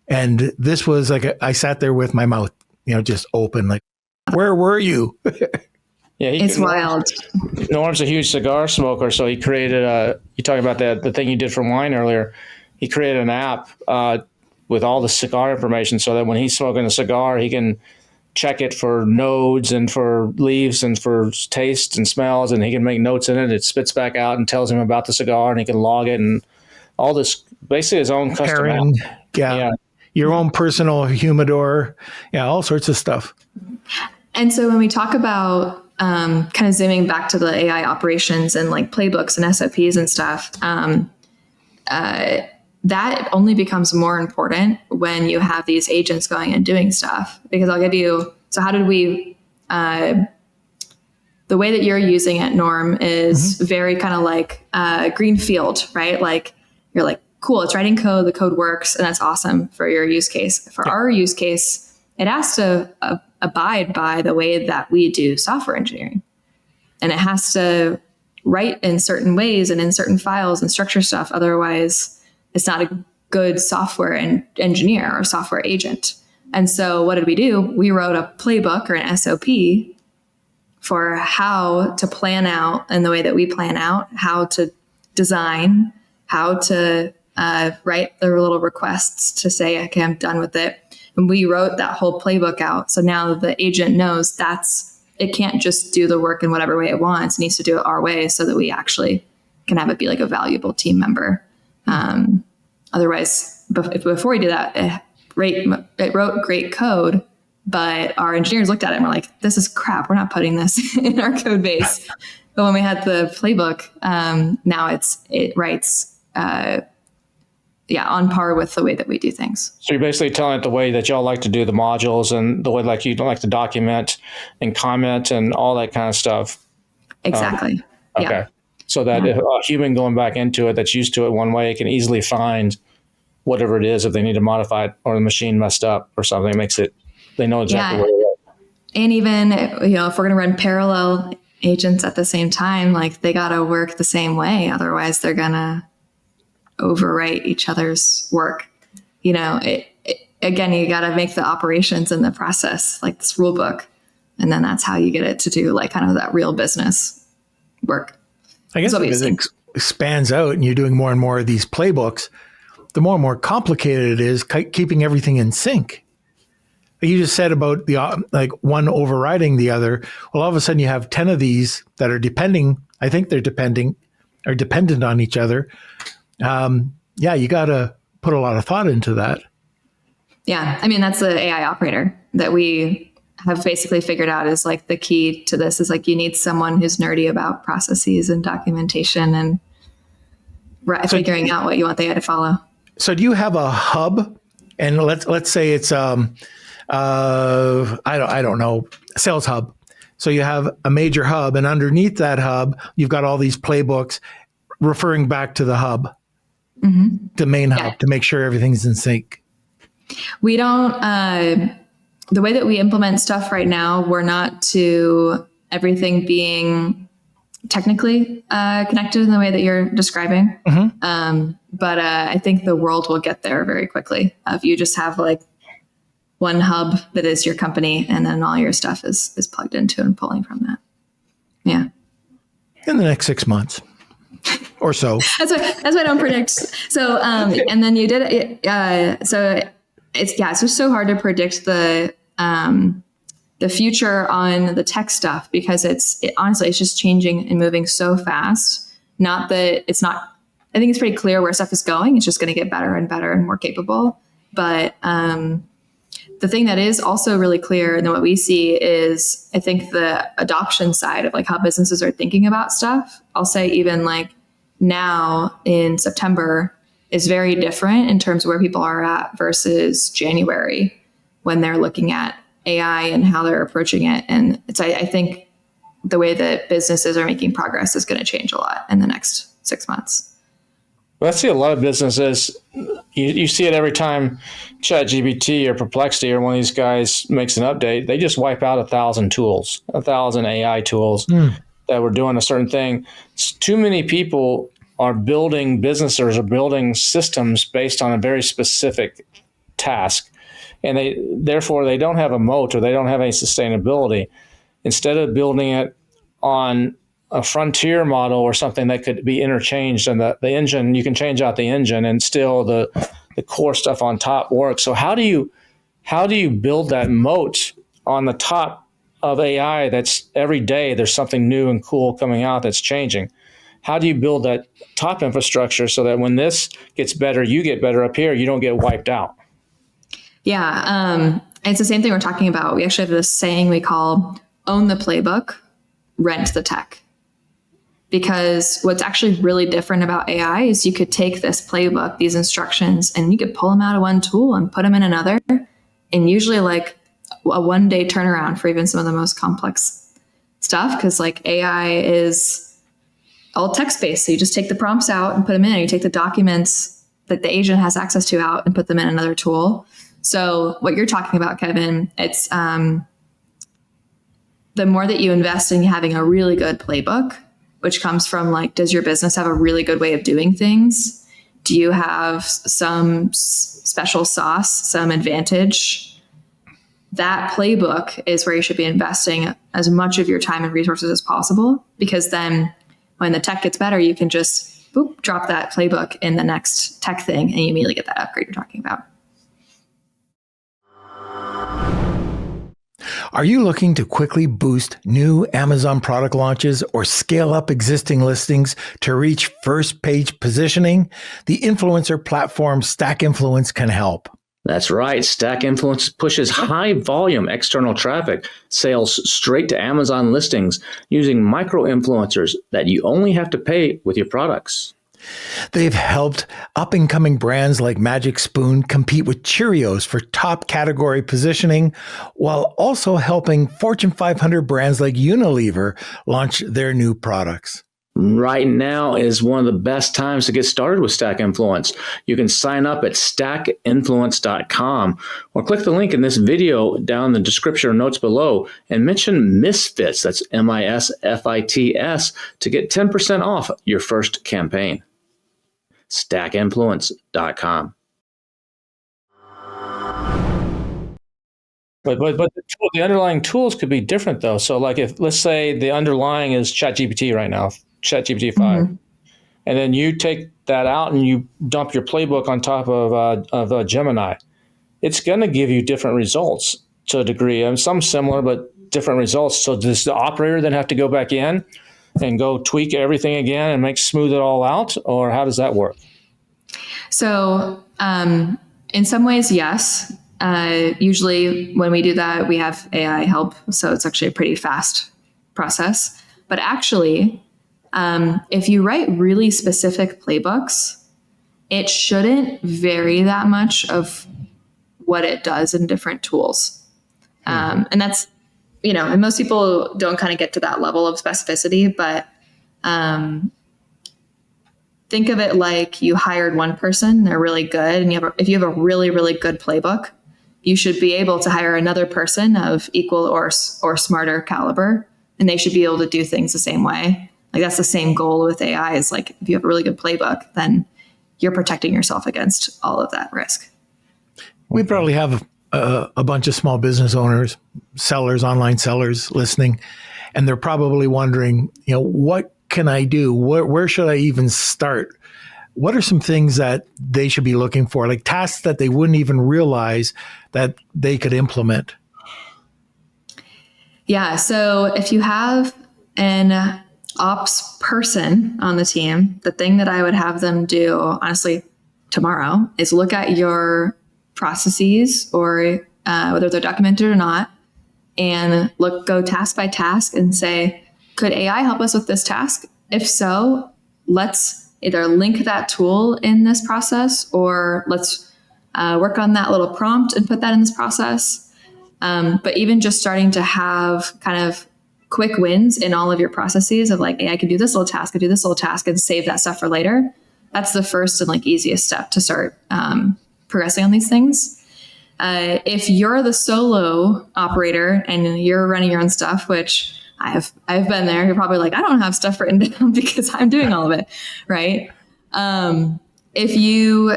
[SPEAKER 4] And this was like, I sat there with my mouth, just open, like, where were you?
[SPEAKER 1] Yeah, it's wild.
[SPEAKER 2] Norm's a huge cigar smoker, so he created you talking about the thing you did from wine earlier. He created an app with all the cigar information so that when he's smoking a cigar, he can check it for nodes and for leaves and for taste and smells, and he can make notes in it. It spits back out and tells him about the cigar, and he can log it and all this, basically his own custom app.
[SPEAKER 4] Yeah. Your own personal humidor. Yeah, all sorts of stuff.
[SPEAKER 1] And so when we talk about kind of zooming back to the AI operations and like playbooks and SOPs and stuff, that only becomes more important when you have these agents going and doing stuff. Because I'll give you, so how did we, the way that you're using it, Norm, is very kind of like green field, right? Like you're like, cool, it's writing code, the code works, and that's awesome for your use case. For our use case, it has to abide by the way that we do software engineering. And it has to write in certain ways and in certain files and structure stuff. Otherwise, it's not a good software engineer or software agent. And so what did we do? We wrote a playbook or an SOP for how to plan out in the way that we plan out, how to design, how to write the little requests to say, okay, I'm done with it. And we wrote that whole playbook out. So now the agent knows it can't just do the work in whatever way it wants. It needs to do it our way so that we actually can have it be like a valuable team member. Otherwise, before we did that, it wrote great code, but our engineers looked at it and were like, this is crap. We're not putting this in our code base. But when we had the playbook, now it writes, on par with the way that we do things.
[SPEAKER 2] So you're basically telling it the way that y'all like to do the modules and the way like you like to document and comment and all that kind of stuff.
[SPEAKER 1] Exactly.
[SPEAKER 2] Okay.
[SPEAKER 1] Yeah.
[SPEAKER 2] So that if a human going back into it that's used to it one way can easily find whatever it is if they need to modify it or the machine messed up or something, they know exactly what it is.
[SPEAKER 1] And even, if we're going to run parallel agents at the same time, like they got to work the same way. Otherwise they're going to overwrite each other's work. Again, you got to make the operations and the process like this rule book. And then that's how you get it to do like kind of that real business work.
[SPEAKER 4] I guess if it expands out and you're doing more and more of these playbooks, the more and more complicated it is keeping everything in sync. You just said about the one overriding the other. Well, all of a sudden you have 10 of these that are dependent on each other. You got to put a lot of thought into that.
[SPEAKER 1] Yeah. I mean, that's the AI operator that we have basically figured out is like the key to this is like, you need someone who's nerdy about processes and documentation and figuring out what you want the AI to follow. So
[SPEAKER 4] do you have a hub? And let's say it's, I don't know, sales hub. So you have a major hub, and underneath that hub, you've got all these playbooks referring back to the hub, the main hub, to make sure everything's in sync. We don't, the way that we implement stuff right now, we're not to everything being technically connected in the way that you're describing. But I think the world will get there very quickly. If you just have like one hub that is your company, and then all your stuff is plugged into and pulling from that. Yeah. In the next 6 months or so. That's what I don't predict. So, and then you did it. So it's just so hard to predict the future on the tech stuff because honestly, it's just changing and moving so fast. Not that it's not, I think it's pretty clear where stuff is going. It's just going to get better and better and more capable. But, the thing that is also really clear and what we see is, I think the adoption side of like how businesses are thinking about stuff. I'll say even like now in September is very different in terms of where people are at versus January when they're looking at AI and how they're approaching it. And I think the way that businesses are making progress is going to change a lot in the next 6 months.
[SPEAKER 2] Well, I see a lot of businesses, you see it every time ChatGPT or Perplexity or one of these guys makes an update, they just wipe out 1,000 tools, 1,000 AI tools that were doing a certain thing. Too many people are building businesses or building systems based on a very specific task. And therefore they don't have a moat or they don't have any sustainability. Instead of building it on a frontier model or something that could be interchanged, and the engine, you can change out the engine and still the core stuff on top works. So how do you build that moat on the top of AI that's every day there's something new and cool coming out that's changing? How do you build that top infrastructure so that when this gets better, you get better up here, you don't get wiped out?
[SPEAKER 1] Yeah. It's the same thing we're talking about. We actually have this saying we call own the playbook, rent the tech. Because what's actually really different about AI is you could take this playbook, these instructions, and you could pull them out of one tool and put them in another. And usually like a 1 day turnaround for even some of the most complex stuff. Because like AI is all text-based. So you just take the prompts out and put them in. And you take the documents that the agent has access to out and put them in another tool. So what you're talking about, Kevin, it's the more that you invest in having a really good playbook, which comes from like, does your business have a really good way of doing things? Do you have some special sauce, some advantage? That playbook is where you should be investing as much of your time and resources as possible, because then when the tech gets better, you can just drop that playbook in the next tech thing and you immediately get that upgrade you're talking about.
[SPEAKER 4] Are you looking to quickly boost new Amazon product launches or scale up existing listings to reach first page positioning? The influencer platform Stack Influence can help.
[SPEAKER 2] That's right. Stack Influence pushes high volume external traffic sales straight to Amazon listings using micro influencers that you only have to pay with your products.
[SPEAKER 4] They've helped up-and-coming brands like Magic Spoon compete with Cheerios for top category positioning, while also helping Fortune 500 brands like Unilever launch their new products.
[SPEAKER 2] Right now is one of the best times to get started with Stack Influence. You can sign up at stackinfluence.com or click the link in this video down in the description or notes below and mention Misfits, that's MISFITS, to get 10% off your first campaign. stackinfluence.com. But the underlying tools could be different though. So like if, let's say the underlying is ChatGPT right now, ChatGPT 5, and then you take that out and you dump your playbook on top of Gemini, it's going to give you different results to a degree, and some similar but different results. So does the operator then have to go back in and go tweak everything again and smooth it all out, or how does that work?
[SPEAKER 1] So in some ways, yes. Usually when we do that, we have AI help. So it's actually a pretty fast process. But actually, if you write really specific playbooks, it shouldn't vary that much of what it does in different tools. And that's, and most people don't kind of get to that level of specificity, but think of it like you hired one person, they're really good. And if you have a really, really good playbook, you should be able to hire another person of equal or smarter caliber, and they should be able to do things the same way. Like that's the same goal with AI, is like, if you have a really good playbook, then you're protecting yourself against all of that risk.
[SPEAKER 4] We probably have a bunch of small business owners, sellers, online sellers listening, and they're probably wondering, what can I do? Where should I even start? What are some things that they should be looking for, like tasks that they wouldn't even realize that they could implement?
[SPEAKER 1] Yeah. So if you have an ops person on the team, the thing that I would have them do, honestly, tomorrow is look at your processes, or whether they're documented or not, and go task by task and say, could AI help us with this task? If so, let's either link that tool in this process, or let's work on that little prompt and put that in this process. But even just starting to have kind of quick wins in all of your processes of like, hey, I can do this little task, I do this little task, and save that stuff for later. That's the first and easiest step to start progressing on these things. If you're the solo operator and you're running your own stuff, which I've been there, you're probably like, I don't have stuff written down because I'm doing all of it, right? If you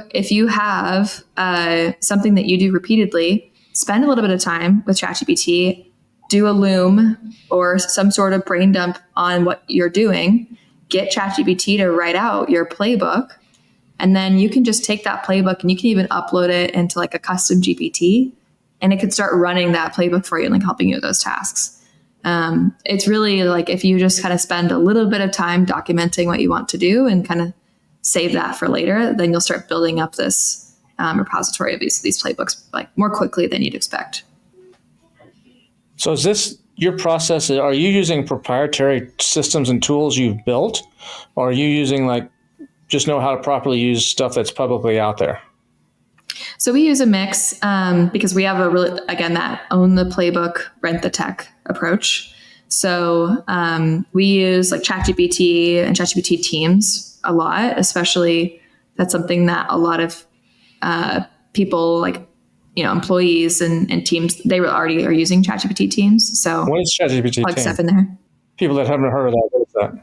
[SPEAKER 1] have something that you do repeatedly, spend a little bit of time with ChatGPT, do a Loom or some sort of brain dump on what you're doing, get ChatGPT to write out your playbook, and then you can just take that playbook and you can even upload it into a custom GPT, and it could start running that playbook for you and helping you with those tasks. It's really if you just kind of spend a little bit of time documenting what you want to do and kind of save that for later, then you'll start building up this repository of these playbooks more quickly than you'd expect.
[SPEAKER 2] So is this your process? Are you using proprietary systems and tools you've built, or are you using just know how to properly use stuff that's publicly out there?
[SPEAKER 1] So we use a mix because we have that own the playbook, rent the tech approach. So we use ChatGPT and ChatGPT teams a lot, especially that's something that a lot of people employees and teams, they already are using ChatGPT teams. So
[SPEAKER 2] what is ChatGPT
[SPEAKER 1] plug
[SPEAKER 2] team?
[SPEAKER 1] stuff in there.
[SPEAKER 2] People that haven't heard of that, what is that?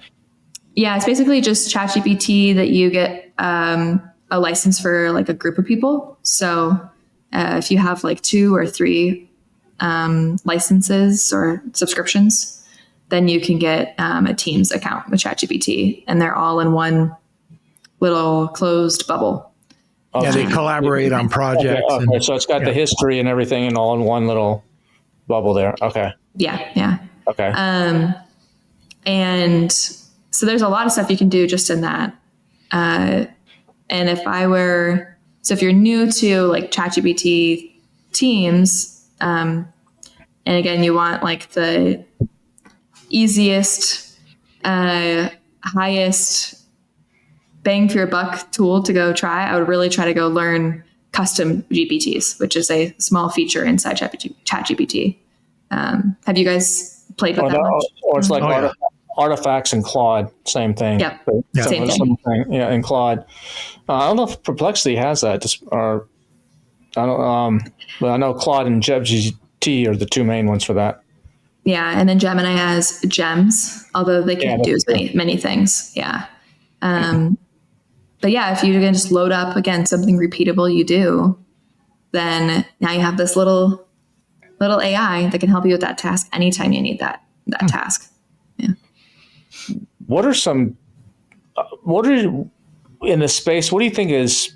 [SPEAKER 1] Yeah, it's basically just ChatGPT that you get a license for like a group of people. So if you have like 2 or 3 licenses or subscriptions, then you can get a Teams account with ChatGPT, and they're all in one little closed bubble.
[SPEAKER 4] Yeah, they collaborate on projects.
[SPEAKER 2] Okay. So it's got the history and everything and all in one little bubble there. Okay.
[SPEAKER 1] Yeah.
[SPEAKER 2] Okay.
[SPEAKER 1] And so there's a lot of stuff you can do just in that. And if you're new to like ChatGPT Teams, and again, you want like the easiest, highest bang for your buck tool to go try, I would really try to go learn custom GPTs, which is a small feature inside ChatGPT. Have you guys played with that much?
[SPEAKER 2] Or it's like artifacts in Claude, same thing.
[SPEAKER 1] Yep. Same thing.
[SPEAKER 2] Yeah, in Claude. I don't know if Perplexity has that, or I don't. But I know Claude and ChatGPT are the 2 main ones for that.
[SPEAKER 1] Yeah, and then Gemini has gems, although they can't do as many things. Yeah. But yeah, if you can just load up again something repeatable you do, then now you have this little AI that can help you with that task anytime you need that task. Yeah.
[SPEAKER 2] What are in the space? What do you think is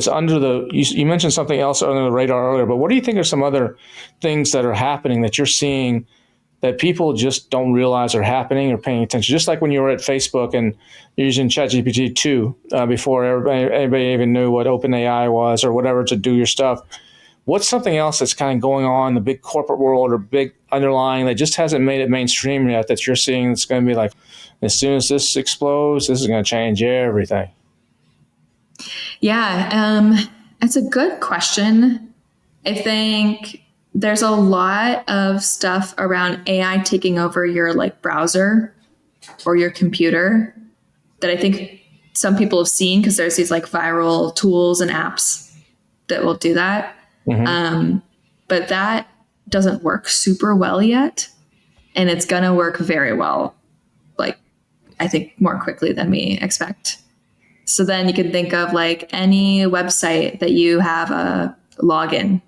[SPEAKER 2] under the? You mentioned something else under the radar earlier, but what do you think are some other things that are happening that you're seeing that people just don't realize are happening or paying attention? Just like when you were at Facebook and you're using ChatGPT 2 before anybody even knew what OpenAI was or whatever to do your stuff. What's something else that's kind of going on in the big corporate world or big underlying that just hasn't made it mainstream yet that you're seeing that's going to be like, as soon as this explodes, this is going to change everything?
[SPEAKER 1] Yeah, it's a good question. I think there's a lot of stuff around AI taking over your like browser or your computer that I think some people have seen because there's these like viral tools and apps that will do that. Mm-hmm. But that doesn't work super well yet. And it's going to work very well, like I think more quickly than we expect. So then you can think of like any website that you have a login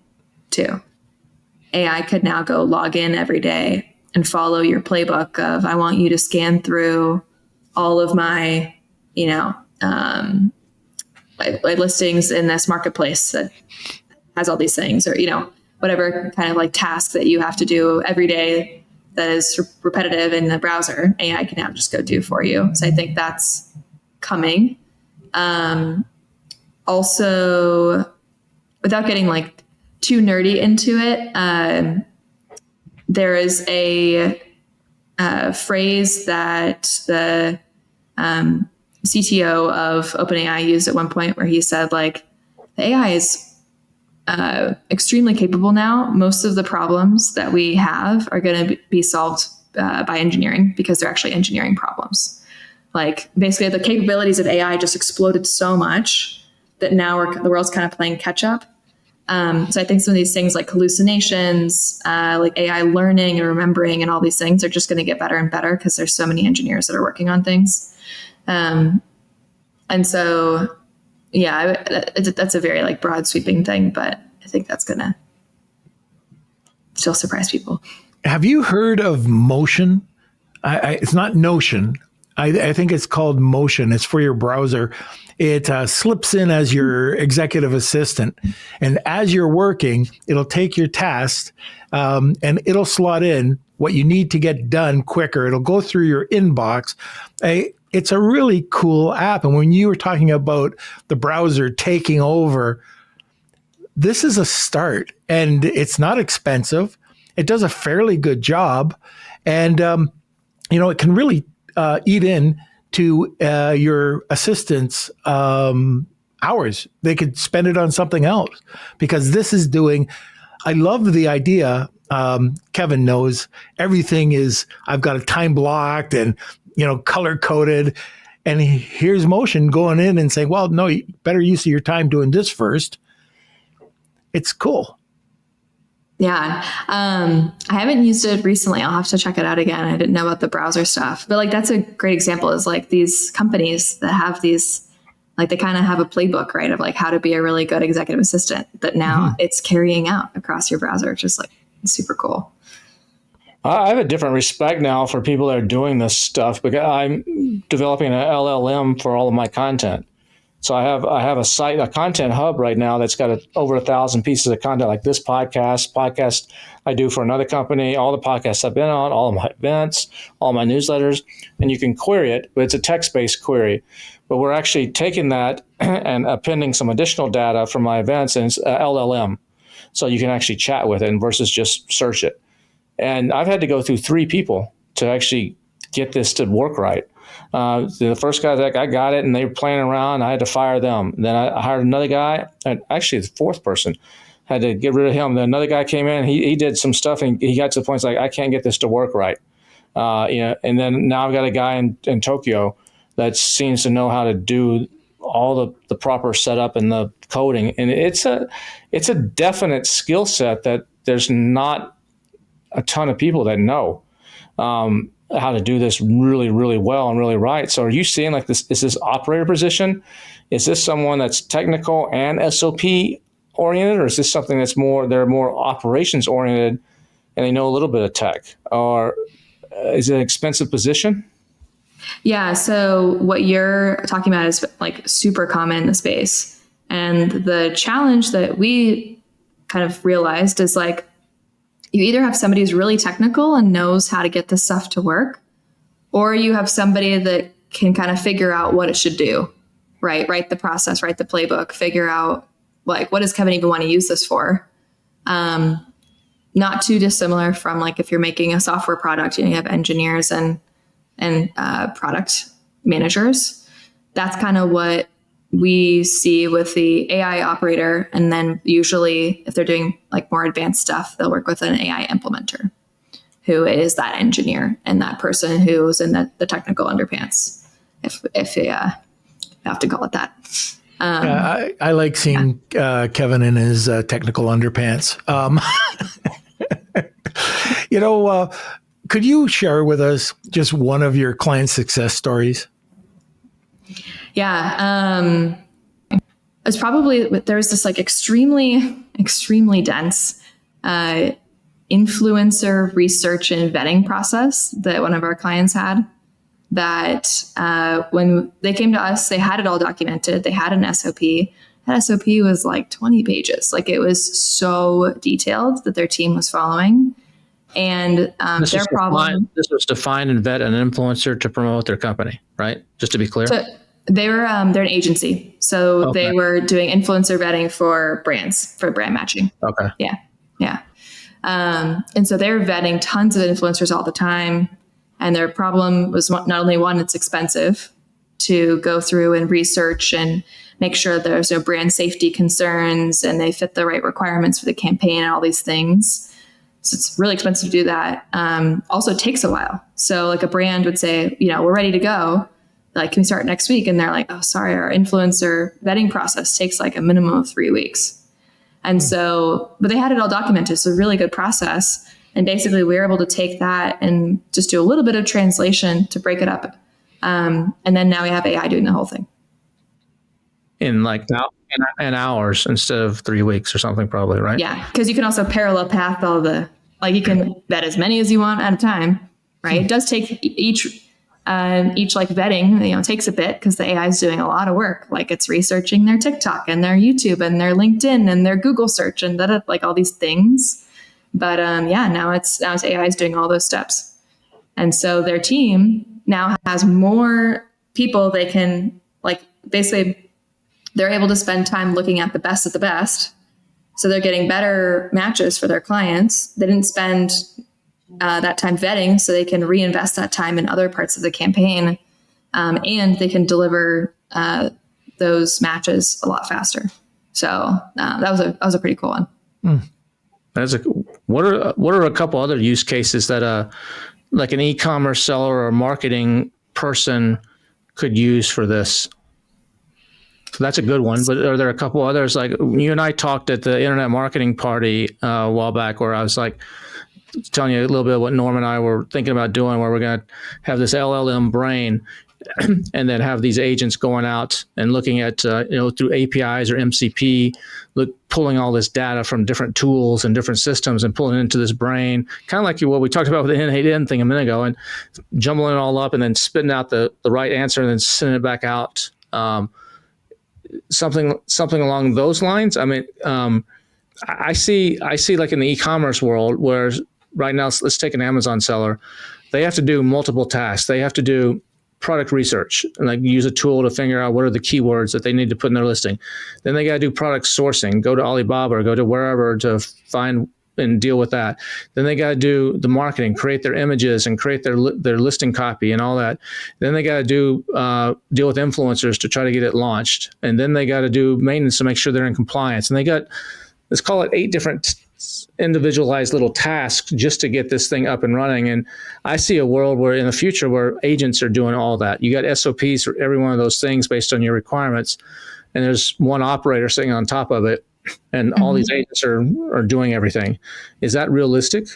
[SPEAKER 1] to. AI could now go log in every day and follow your playbook of, I want you to scan through all of my, like listings in this marketplace that has all these things, or, whatever kind of like task that you have to do every day that is repetitive in the browser, AI can now just go do for you. So I think that's coming. Also, without getting like too nerdy into it, there is a phrase that the CTO of OpenAI used at one point where he said, like, the AI is extremely capable now. Most of the problems that we have are going to be solved by engineering because they're actually engineering problems. Like, basically, the capabilities of AI just exploded so much that now the world's kind of playing catch up. So I think some of these things like hallucinations, like AI learning and remembering and all these things are just going to get better and better because there's so many engineers that are working on things. And so, yeah, that's a very like broad sweeping thing, but I think that's going to still surprise people.
[SPEAKER 4] Have you heard of Motion? It's not Notion. I think it's called Motion. It's for your browser. It slips in as your executive assistant. And as you're working, it'll take your tasks and it'll slot in what you need to get done quicker. It'll go through your inbox. It's a really cool app. And when you were talking about the browser taking over, this is a start. And it's not expensive. It does a fairly good job. And, it can really eat in to your assistant's hours. They could spend it on something else because this is doing, I love the idea. Kevin knows everything is, I've got a time blocked and, color coded. And here's Motion going in and saying, well, no, better use of your time doing this first. It's cool.
[SPEAKER 1] Yeah. I haven't used it recently. I'll have to check it out again. I didn't know about the browser stuff, but like, that's a great example is like these companies that have these, like they kind of have a playbook, right? Of like how to be a really good executive assistant that now it's carrying out across your browser. Just like super cool.
[SPEAKER 2] I have a different respect now for people that are doing this stuff because I'm developing an LLM for all of my content. So I have a site, a content hub right now that's got over 1,000 pieces of content, like this podcast I do for another company, all the podcasts I've been on, all of my events, all my newsletters, and you can query it, but it's a text-based query. But we're actually taking that and appending some additional data from my events, and it's LLM. So you can actually chat with it versus just search it. And I've had to go through 3 people to actually get this to work right. The first guy, I got it, and they were playing around. I had to fire them. Then I hired another guy, and actually the 4th person had to get rid of him. Then another guy came in. He did some stuff, and he got to the point like I can't get this to work right. And then now I've got a guy in Tokyo that seems to know how to do all the proper setup and the coding. And it's a definite skill set that there's not a ton of people that know how to do this really, really well and really right. So are you seeing like this, is this operator position? Is this someone that's technical and SOP oriented, or is this something that's they're more operations oriented and they know a little bit of tech? Or is it an expensive position?
[SPEAKER 1] Yeah. So what you're talking about is like super common in the space. And the challenge that we kind of realized is like, you either have somebody who's really technical and knows how to get this stuff to work, or you have somebody that can kind of figure out what it should do, right? Write the process, write the playbook, figure out like, what does Kevin even want to use this for? Not too dissimilar from like, if you're making a software product, you have engineers and product managers. That's kind of what we see with the AI operator. And then usually if they're doing like more advanced stuff, they'll work with an AI implementer who is that engineer and that person who's in the technical underpants, if you have to call it that.
[SPEAKER 4] I like seeing Kevin in his technical underpants. Could you share with us just one of your client success stories?
[SPEAKER 1] Yeah. It's probably, there's this like extremely dense influencer research and vetting process that one of our clients had, that when they came to us, they had it all documented. They had an SOP. That SOP was like 20 pages. Like it was so detailed that their team was following. And their problem.
[SPEAKER 2] This was to find and vet an influencer to promote their company, right? Just to be clear.
[SPEAKER 1] They're an agency. So They were doing influencer vetting for brands, for brand matching.
[SPEAKER 2] Okay.
[SPEAKER 1] Yeah. And so they're vetting tons of influencers all the time. And their problem was not only one, it's expensive to go through and research and make sure there's no brand safety concerns and they fit the right requirements for the campaign and all these things. So it's really expensive to do that. Also, it takes a while. So like a brand would say, we're ready to go. Like, can we start next week? And they're like, oh, sorry, our influencer vetting process takes like a minimum of 3 weeks. And so, but they had it all documented. So really good process. And basically we were able to take that and just do a little bit of translation to break it up. And then now we have AI doing the whole thing.
[SPEAKER 2] In like in hours instead of 3 weeks or something, probably, right?
[SPEAKER 1] Yeah. Because you can also parallel path all you can vet as many as you want at a time, right? It does take each like vetting, takes a bit because the AI is doing a lot of work. Like it's researching their TikTok and their YouTube and their LinkedIn and their Google search and like all these things. But now it's AI is doing all those steps. And so their team now has more people they can like basically they're able to spend time looking at the best of the best. So they're getting better matches for their clients. They didn't spend that time vetting, so they can reinvest that time in other parts of the campaign. And they can deliver those matches a lot faster. So that was a pretty cool one.
[SPEAKER 2] What are a couple other use cases that like an e-commerce seller or a marketing person could use for this? So that's a good one. But are there a couple others? Like you and I talked at the Internet Marketing Party a while back, where I was like telling you a little bit of what Norm and I were thinking about doing, where we're going to have this LLM brain and then have these agents going out and looking at, through APIs or MCP, pulling all this data from different tools and different systems and pulling it into this brain, kind of like what we talked about with the N8N thing a minute ago, and jumbling it all up and then spitting out the right answer and then sending it back out. Something along those lines. I mean, I see like in the e-commerce world, where right now, let's take an Amazon seller. They have to do multiple tasks. They have to do product research and like use a tool to figure out what are the keywords that they need to put in their listing. Then they got to do product sourcing, go to Alibaba or go to wherever to find and deal with that. Then they got to do the marketing, create their images and create their listing copy and all that. Then they got to do deal with influencers to try to get it launched. And then they got to do maintenance to make sure they're in compliance. And they got, let's call it 8 different individualized little tasks just to get this thing up and running. And I see a world where in the future where agents are doing all that. You got SOPs for every one of those things based on your requirements. And there's one operator sitting on top of it. And all these agents are doing everything. Is that realistic?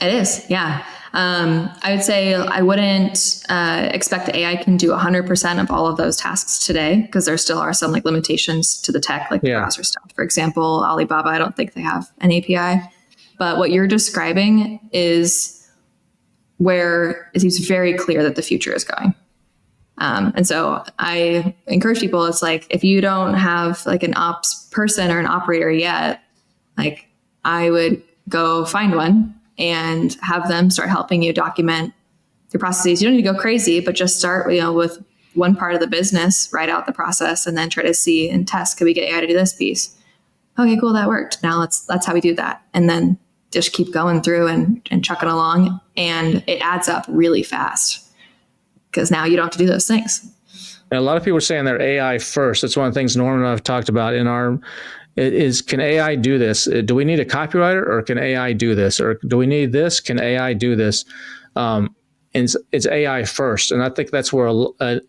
[SPEAKER 1] It is, yeah. I would say I wouldn't expect the AI can do 100% of all of those tasks today, because there still are some like limitations to the tech, like the browser stuff. For example, Alibaba, I don't think they have an API. But what you're describing is where it seems very clear that the future is going. And so I encourage people, it's like, if you don't have like an ops person or an operator yet, like I would go find one and have them start helping you document your processes. You don't need to go crazy, but just start, with one part of the business, write out the process, and then try to see and test, could we get AI to do this piece? Okay, cool. That worked. Now that's how we do that. And then just keep going through and chucking along. And it adds up really fast, because now you don't have to do those things.
[SPEAKER 2] And a lot of people are saying they're AI first. That's one of the things Norm and I have talked about can AI do this? Do we need a copywriter, or can AI do this? Or do we need this? Can AI do this? And it's AI first. And I think that's where, the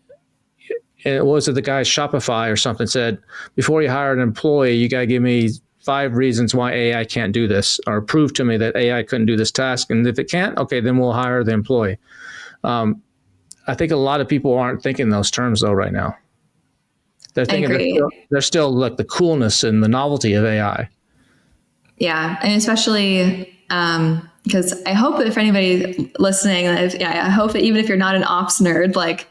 [SPEAKER 2] guy at Shopify or something said, before you hire an employee, you got to give me 5 reasons why AI can't do this, or prove to me that AI couldn't do this task. And if it can't, okay, then we'll hire the employee. I think a lot of people aren't thinking those terms though right now. They're thinking they're still like the coolness and the novelty of AI. Yeah,
[SPEAKER 1] and especially because I hope that if anybody listening, I hope that even if you're not an ops nerd, like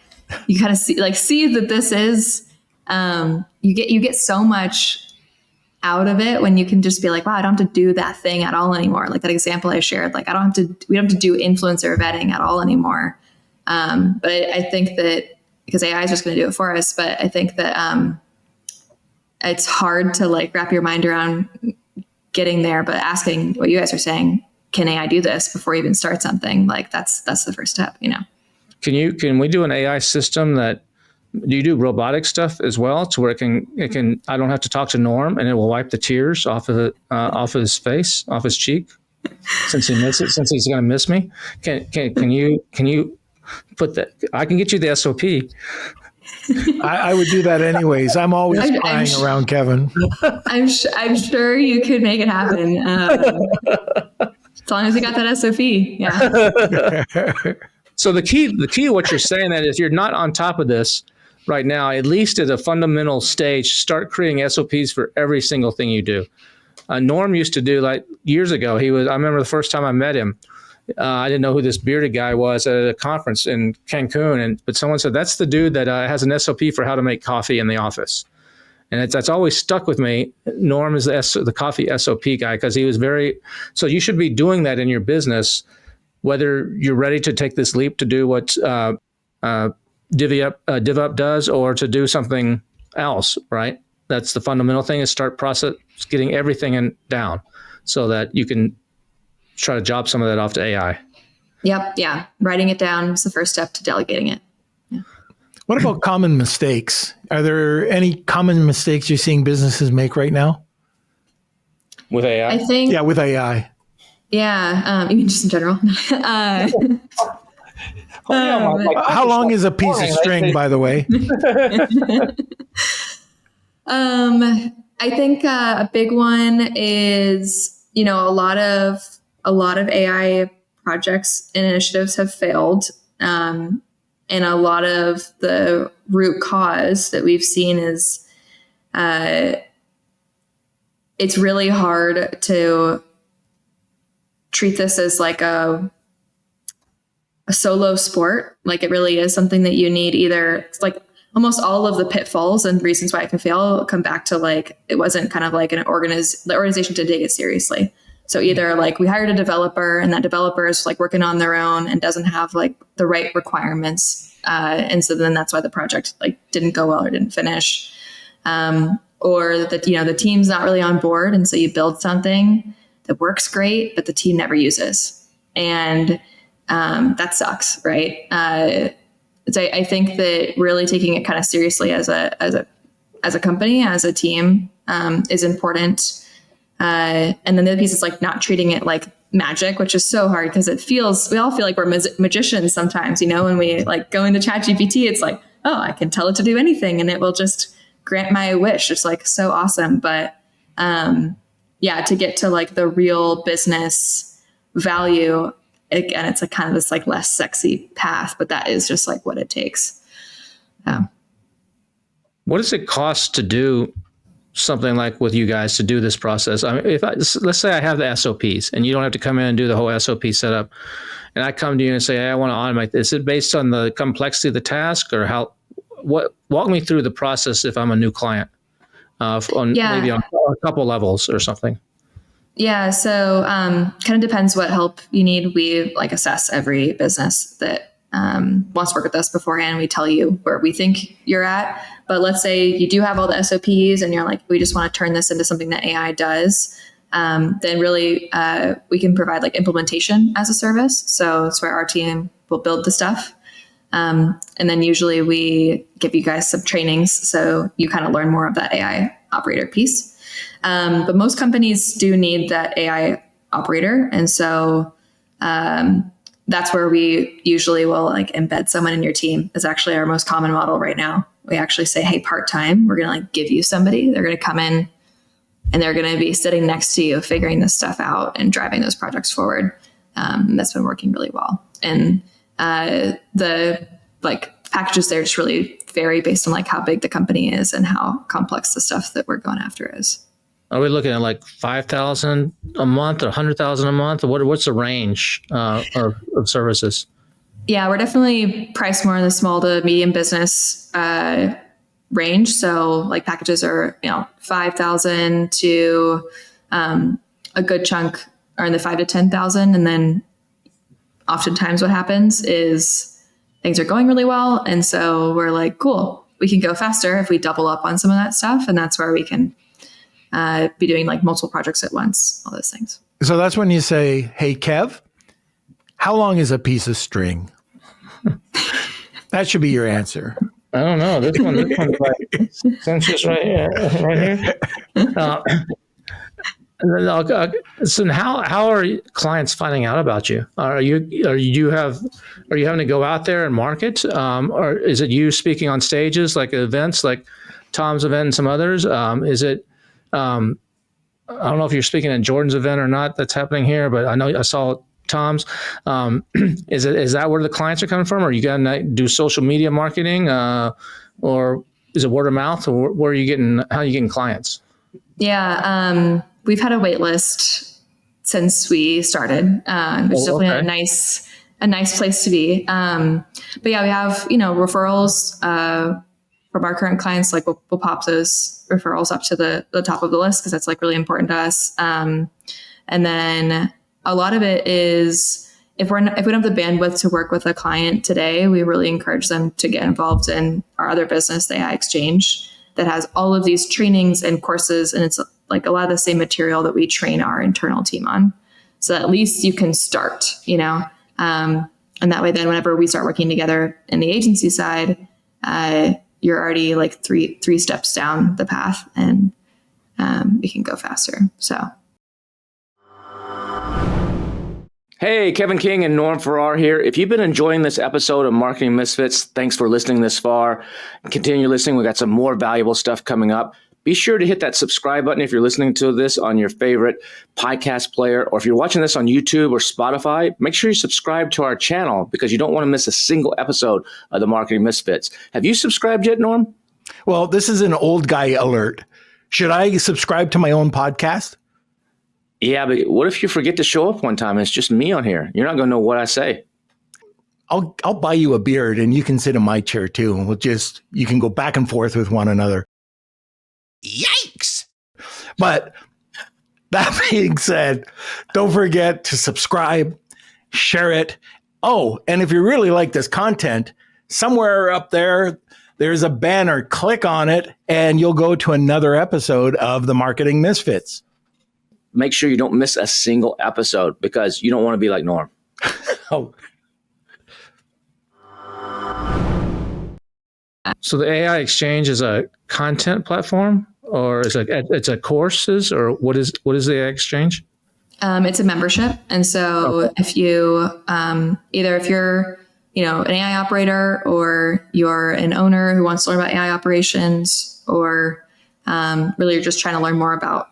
[SPEAKER 1] you kind of see that this is you get so much out of it when you can just be like, wow, I don't have to do that thing at all anymore. Like that example I shared, like we don't have to do influencer vetting at all anymore. But I think that because AI is just going to do it for us, but I think that it's hard to like wrap your mind around getting there, but asking what you guys are saying, can AI do this before you even start something? Like that's the first step, Can we do an AI system do you do robotic stuff as well, to where it can I don't have to talk to Norm and it will wipe the tears off of his face, off his cheek, since he's going to miss me? Can you put that? I can get you the SOP.
[SPEAKER 4] I would do that anyways. I'm always spying around Kevin.
[SPEAKER 1] I'm sure you could make it happen. As long as you got that SOP. Yeah.
[SPEAKER 2] So the key of what you're saying that is you're not on top of this right now, at least at a fundamental stage. Start creating SOPs for every single thing you do. Norm used to do, like years ago, I remember the first time I met him, I didn't know who this bearded guy was at a conference in Cancun, but someone said, that's the dude that has an SOP for how to make coffee in the office. And that's always stuck with me. Norm is the coffee SOP guy, because he was so you should be doing that in your business, whether you're ready to take this leap to do what DivUp does, or to do something else, right? That's the fundamental thing, is start getting everything down so that you can try to job some of that off to AI.
[SPEAKER 1] Yep. Yeah. Writing it down is the first step to delegating it. Yeah.
[SPEAKER 4] What about common mistakes? Are there any common mistakes you're seeing businesses make right now?
[SPEAKER 2] With AI?
[SPEAKER 1] I think.
[SPEAKER 4] Yeah, with AI.
[SPEAKER 1] Yeah. You mean just in general?
[SPEAKER 4] How long is a piece of string, by the way?
[SPEAKER 1] I think a big one is, a lot of AI projects and initiatives have failed. And a lot of the root cause that we've seen is it's really hard to treat this as like a solo sport. Like it really is something that you need either. It's like almost all of the pitfalls and reasons why it can fail come back to like, it wasn't kind of like the organization didn't take it seriously. So either like we hired a developer and that developer is like working on their own and doesn't have like the right requirements. And so then that's why the project like didn't go well or didn't finish. Or that, the team's not really on board. And so you build something that works great, but the team never uses. And that sucks, right? So I think that really taking it kind of seriously as a company, as a team, is important. And then the other piece is like not treating it like magic, which is so hard because we all feel like we're magicians sometimes, when we like go into ChatGPT, it's like, oh, I can tell it to do anything and it will just grant my wish. It's like so awesome. But to get to like the real business value, again, it's like kind of this like less sexy path, but that is just like what it takes.
[SPEAKER 2] What does it cost to do something like with you guys to do this process? I mean, let's say I have the SOPs and you don't have to come in and do the whole SOP setup, and I come to you and say, hey, I want to automate this. Is it based on the complexity of the task or walk me through the process if I'm a new client maybe on a couple levels or something?
[SPEAKER 1] Yeah. So kind of depends what help you need. We like assess every business that wants to work with us beforehand. We tell you where we think you're at. But let's say you do have all the SOPs and you're like, we just want to turn this into something that AI does. Then really we can provide like implementation as a service. So it's where our team will build the stuff. And then usually we give you guys some trainings so you kind of learn more of that AI operator piece. But most companies do need that AI operator. And so that's where we usually will like embed someone in your team is actually our most common model right now. We actually say, hey, part-time, we're going to like give you somebody. They're going to come in and they're going to be sitting next to you, figuring this stuff out and driving those projects forward. And that's been working really well. And the like packages there just really vary based on like how big the company is and how complex the stuff that we're going after is.
[SPEAKER 2] Are we looking at like $5,000 a month or $100,000 a month? Or what's the range of services?
[SPEAKER 1] Yeah, we're definitely priced more in the small to medium business range. So like packages are, $5,000 to a good chunk are in the $5,000 to $10,000. And then oftentimes what happens is things are going really well. And so we're like, cool, we can go faster if we double up on some of that stuff. And that's where we can be doing like multiple projects at once, all those things.
[SPEAKER 4] So that's when you say, hey, Kev, how long is a piece of string? That should be your answer.
[SPEAKER 2] I don't know. This one's like census right here. So how are clients finding out about you? Are you having to go out there and market, or is it you speaking on stages like events like Tom's event and some others? Is it I don't know if you're speaking at Jordan's event or not. That's happening here, but I know I saw Tom's. Is that where the clients are coming from, or you got to do social media marketing, or is it word of mouth, or how are you getting clients?
[SPEAKER 1] Yeah, we've had a wait list since we started, which is definitely a nice place to be. But yeah, we have referrals from our current clients. Like we'll pop those referrals up to the top of the list because that's like really important to us. And then a lot of it is if we don't have the bandwidth to work with a client today, we really encourage them to get involved in our other business, the AI Exchange, that has all of these trainings and courses. And it's like a lot of the same material that we train our internal team on. So at least you can start, and that way, then whenever we start working together in the agency side, you're already like three steps down the path and we can go faster. So.
[SPEAKER 2] Hey, Kevin King and Norm Farrar here. If you've been enjoying this episode of Marketing Misfits, thanks for listening this far. Continue listening. We got some more valuable stuff coming up. be sure to hit that subscribe button if you're listening to this on your favorite podcast player, or if you're watching this on YouTube or Spotify, make sure you subscribe to our channel because you don't want to miss a single episode of the Marketing Misfits. Have you subscribed yet, Norm?
[SPEAKER 4] Well, this is an old guy alert. Should I subscribe to my own podcast?
[SPEAKER 2] Yeah, but what if you forget to show up one time and it's just me on here? You're not going to know what I say.
[SPEAKER 4] I'll buy you a beard and you can sit in my chair too. And you can go back and forth with one another. Yikes. But that being said, don't forget to subscribe, share it. Oh, and if you really like this content, somewhere up there's a banner. Click on it and you'll go to another episode of the Marketing Misfits.
[SPEAKER 2] Make sure you don't miss a single episode because you don't want to be like Norm.
[SPEAKER 4] Oh.
[SPEAKER 2] So the AI Exchange is a content platform, or it's a courses, or what is the AI Exchange?
[SPEAKER 1] It's a membership, and so if you either if you're an AI operator, or you're an owner who wants to learn about AI operations, or really you're just trying to learn more about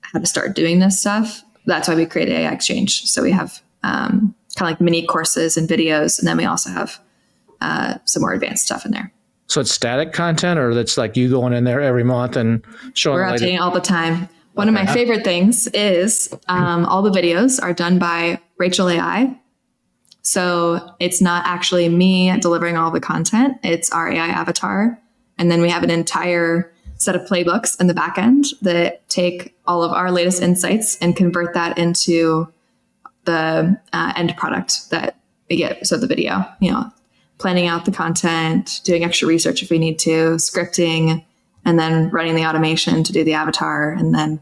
[SPEAKER 1] how to start doing this stuff, that's why we created AI Exchange. So we have kind of like mini courses and videos, and then we also have some more advanced stuff in there.
[SPEAKER 2] So it's static content, or that's like you going in there every month and showing?
[SPEAKER 1] We're updating all the time. One of my favorite things is all the videos are done by Rachel AI. So it's not actually me delivering all the content. It's our AI avatar. And then we have an entire set of playbooks in the back end that take all of our latest insights and convert that into the end product that we get. So the video, planning out the content, doing extra research if we need to, scripting, and then running the automation to do the avatar. And then,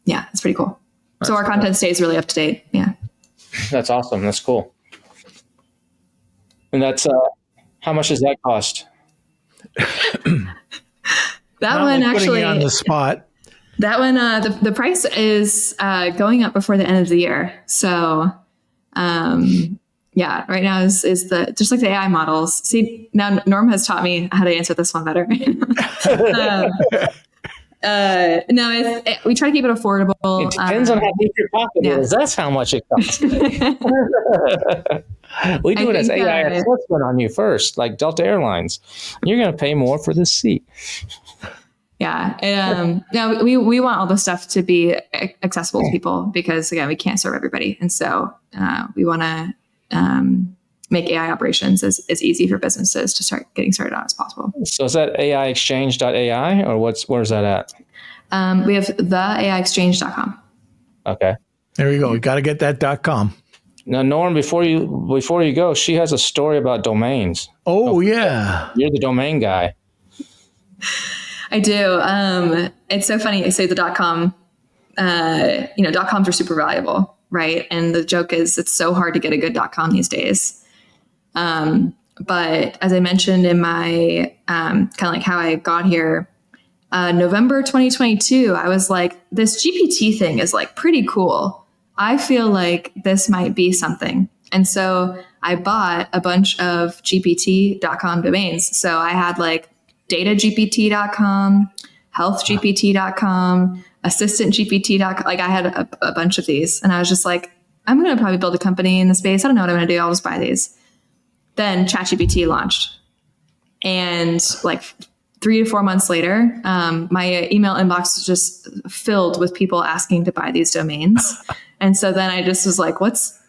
[SPEAKER 1] it's pretty cool.
[SPEAKER 2] That's
[SPEAKER 1] so our content stays really up to date. Yeah.
[SPEAKER 2] That's awesome. That's cool. And that's, how much does that cost?
[SPEAKER 1] That one actually
[SPEAKER 4] on the spot.
[SPEAKER 1] That one, the price is going up before the end of the year. So, right now is just like the AI models. See, now Norm has taught me how to answer this one better. We try to keep it affordable.
[SPEAKER 2] It depends on how deep your pocket is. That's how much it costs. We do it as AI assessment on you first, like Delta Airlines. You're going to pay more for this seat.
[SPEAKER 1] Yeah. We want all the stuff to be accessible to people because, again, we can't serve everybody. And so we want to make AI operations as easy for businesses to start getting started on as possible. So
[SPEAKER 2] is that AIexchange.ai or where's that at?
[SPEAKER 1] We have theAIexchange.com.
[SPEAKER 2] Okay.
[SPEAKER 4] There you go. We got to get that .com.
[SPEAKER 2] Now, Norm, before you go, she has a story about domains.
[SPEAKER 4] Oh, yeah.
[SPEAKER 2] You're the domain guy.
[SPEAKER 1] I do. It's so funny. I say the .com, .coms are super valuable, right? And the joke is it's so hard to get a good .com these days. But as I mentioned in my kind of like how I got here, November 2022, I was like, this GPT thing is like pretty cool. I feel like this might be something. And so I bought a bunch of GPT.com domains. So I had like datagpt.com, healthgpt.com, assistantgpt.com. Like I had a bunch of these, and I was just like, I'm going to probably build a company in the space. I don't know what I'm going to do. I'll just buy these. Then ChatGPT launched, and like 3 to 4 months later, my email inbox was just filled with people asking to buy these domains. And so then I just was like,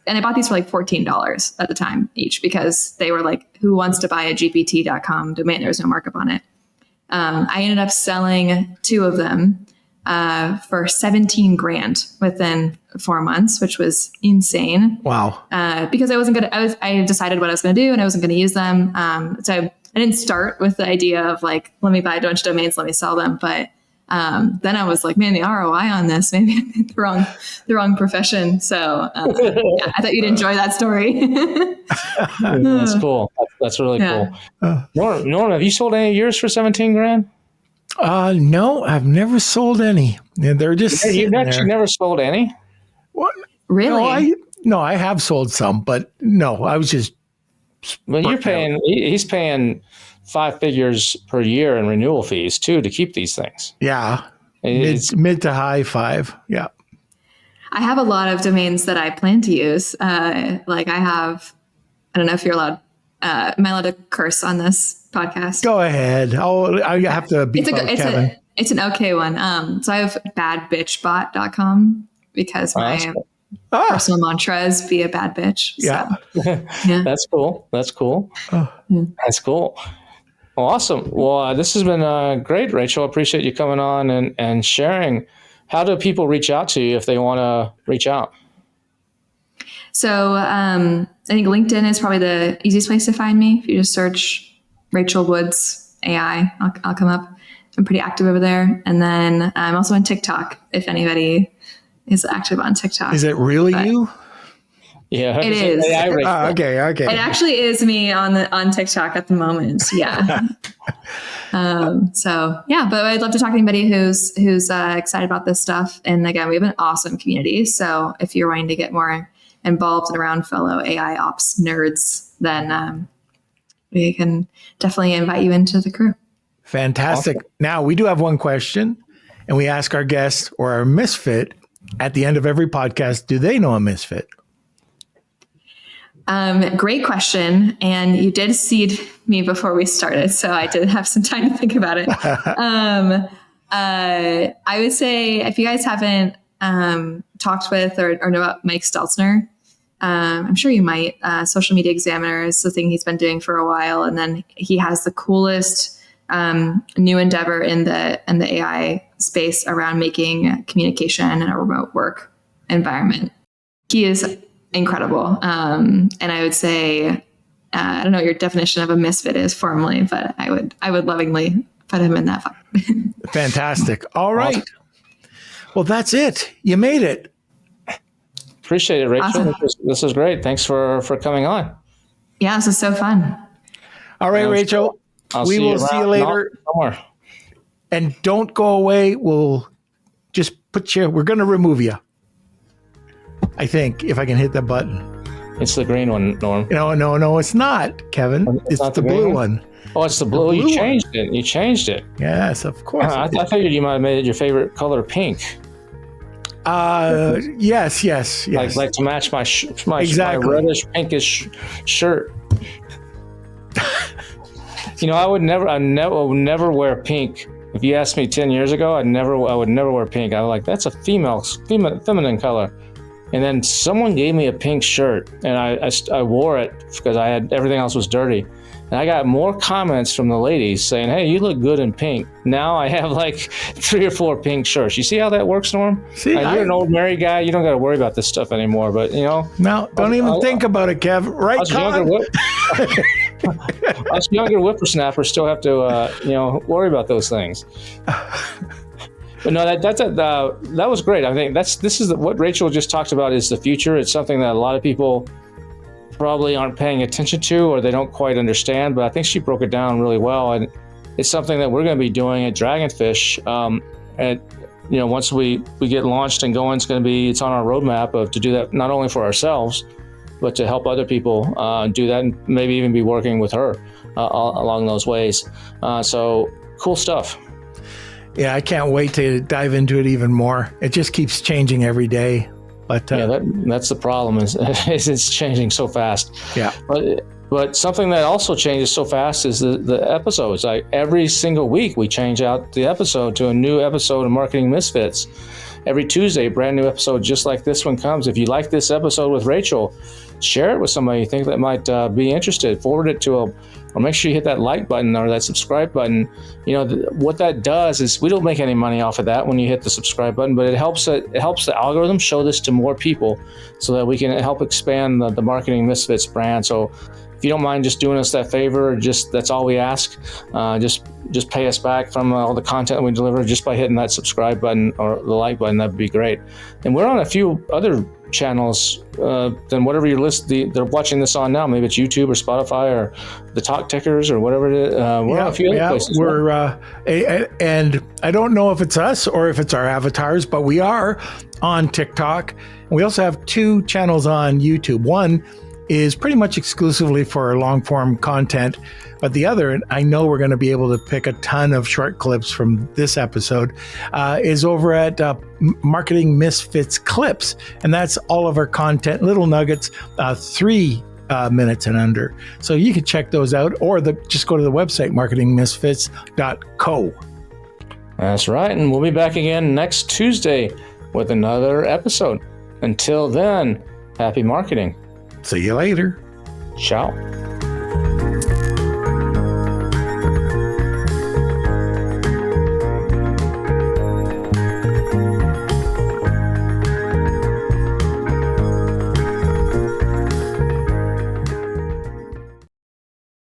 [SPEAKER 1] and I bought these for like $14 at the time each, because they were like, who wants to buy a gpt.com domain? There was no markup on it. I ended up selling 2 of them for $17,000 within 4 months, which was insane.
[SPEAKER 4] Wow.
[SPEAKER 1] Because I decided what I was going to do and I wasn't going to use them. So I didn't start with the idea of like, let me buy a bunch of domains, let me sell them. But then I was like, man, the ROI on this, maybe I'm in the wrong profession. So I thought you'd enjoy that story.
[SPEAKER 2] That's cool. That's really cool. Norm, have you sold any of yours for $17,000?
[SPEAKER 4] No, I've never sold any. They're just
[SPEAKER 2] you've actually never sold any?
[SPEAKER 4] What?
[SPEAKER 1] Really?
[SPEAKER 4] No, I have sold some, but no, I was just.
[SPEAKER 2] Well, he's paying 5 figures per year in renewal fees too to keep these things.
[SPEAKER 4] Yeah.
[SPEAKER 2] It's,
[SPEAKER 4] Mid to high 5. Yeah.
[SPEAKER 1] I have a lot of domains that I plan to use. Like I don't know if you're allowed, am I allowed to curse on this podcast?
[SPEAKER 4] Go ahead. I have to beat Kevin.
[SPEAKER 1] It's an okay one. So I have badbitchbot.com because my personal mantra is be a bad bitch.
[SPEAKER 4] Yeah.
[SPEAKER 1] So, yeah.
[SPEAKER 2] That's cool. That's cool. That's cool. Well, awesome. Well, this has been great, Rachel. I appreciate you coming on and sharing. How do people reach out to you if they want to reach out?
[SPEAKER 1] So I think LinkedIn is probably the easiest place to find me. If you just search Rachel Woods AI, I'll come up. I'm pretty active over there. And then I'm also on TikTok, if anybody is active on TikTok.
[SPEAKER 4] Is it really you?
[SPEAKER 2] Yeah,
[SPEAKER 1] it is.
[SPEAKER 4] Okay.
[SPEAKER 1] It actually is me on TikTok at the moment. Yeah. So yeah, but I'd love to talk to anybody who's excited about this stuff. And again, we have an awesome community. So if you're wanting to get more involved and around fellow AI ops nerds, then we can definitely invite you into the crew.
[SPEAKER 4] Fantastic. Awesome. Now we do have one question, and we ask our guest or our misfit at the end of every podcast, do they know a misfit?
[SPEAKER 1] Great question. And you did seed me before we started, so I did have some time to think about it. I would say if you guys haven't talked with or know about Mike Stelzner, I'm sure you might. Social Media Examiner is the thing he's been doing for a while. And then he has the coolest new endeavor in the AI space around making communication in a remote work environment. He is incredible. And I would say, I don't know what your definition of a misfit is formally, but I would lovingly put him in that.
[SPEAKER 4] Fantastic. All right. Awesome. Well, that's it. You made it.
[SPEAKER 2] Appreciate it, Rachel.
[SPEAKER 1] Awesome.
[SPEAKER 2] This is great. Thanks for coming on.
[SPEAKER 1] Yeah, this is so fun.
[SPEAKER 4] All right, Rachel. We will see you later. And don't go away. We'll just we're going to remove you. I think, if I can hit that button.
[SPEAKER 2] It's the green one, Norm.
[SPEAKER 4] No, it's not, Kevin. It's the blue one.
[SPEAKER 2] Oh, it's the blue. You changed it. You changed it.
[SPEAKER 4] Yes, of course.
[SPEAKER 2] I figured you might have made it your favorite color pink.
[SPEAKER 4] Yes.
[SPEAKER 2] Like to match my reddish pinkish shirt. I would never wear pink. If you asked me 10 years ago, I would never wear pink. I was like, that's a feminine color. And then someone gave me a pink shirt, and I wore it because everything else was dirty. And I got more comments from the ladies saying, hey, you look good in pink. Now I have like 3 or 4 pink shirts. You see how that works, Norm? You're an old married guy. You don't got to worry about this stuff anymore. But,
[SPEAKER 4] No, don't even think about it, Kev. Right,
[SPEAKER 2] us younger whippersnappers still have to, worry about those things. But no, that was great. I think this is what Rachel just talked about is the future. It's something that a lot of people probably aren't paying attention to, or they don't quite understand. But I think she broke it down really well, and it's something that we're going to be doing at Dragonfish. Once we get launched and going, it's on our roadmap to do that not only for ourselves, but to help other people do that, and maybe even be working with her along those ways. So cool stuff.
[SPEAKER 4] Yeah, I can't wait to dive into it even more. It just keeps changing every day. But
[SPEAKER 2] that's the problem is it's changing so fast.
[SPEAKER 4] Yeah.
[SPEAKER 2] But something that also changes so fast is the episodes. Like every single week we change out the episode to a new episode of Marketing Misfits. Every Tuesday, a brand new episode just like this one comes. If you like this episode with Rachel, share it with somebody you think that might be interested. Forward it to or make sure you hit that like button or that subscribe button. What that does is we don't make any money off of that when you hit the subscribe button, but it helps the algorithm show this to more people so that we can help expand the Marketing Misfits brand. So if you don't mind just doing us that favor, that's all we ask. Just pay us back from all the content we deliver just by hitting that subscribe button or the like button. That'd be great. And we're on a few other channels than whatever you're they're watching this on now. Maybe it's YouTube or Spotify or the Talk Tickers or whatever it is. We're on a few other places.
[SPEAKER 4] And I don't know if it's us or if it's our avatars, but we are on TikTok. We also have 2 channels on YouTube. One is pretty much exclusively for long form content. But the other, I know we're going to be able to pick a ton of short clips from this episode, is over at Marketing Misfits Clips. And that's all of our content, little nuggets, 3 minutes and under. So you can check those out, or just go to the website, marketingmisfits.co.
[SPEAKER 2] That's right. And we'll be back again next Tuesday with another episode. Until then, happy marketing.
[SPEAKER 4] See you later.
[SPEAKER 2] Ciao.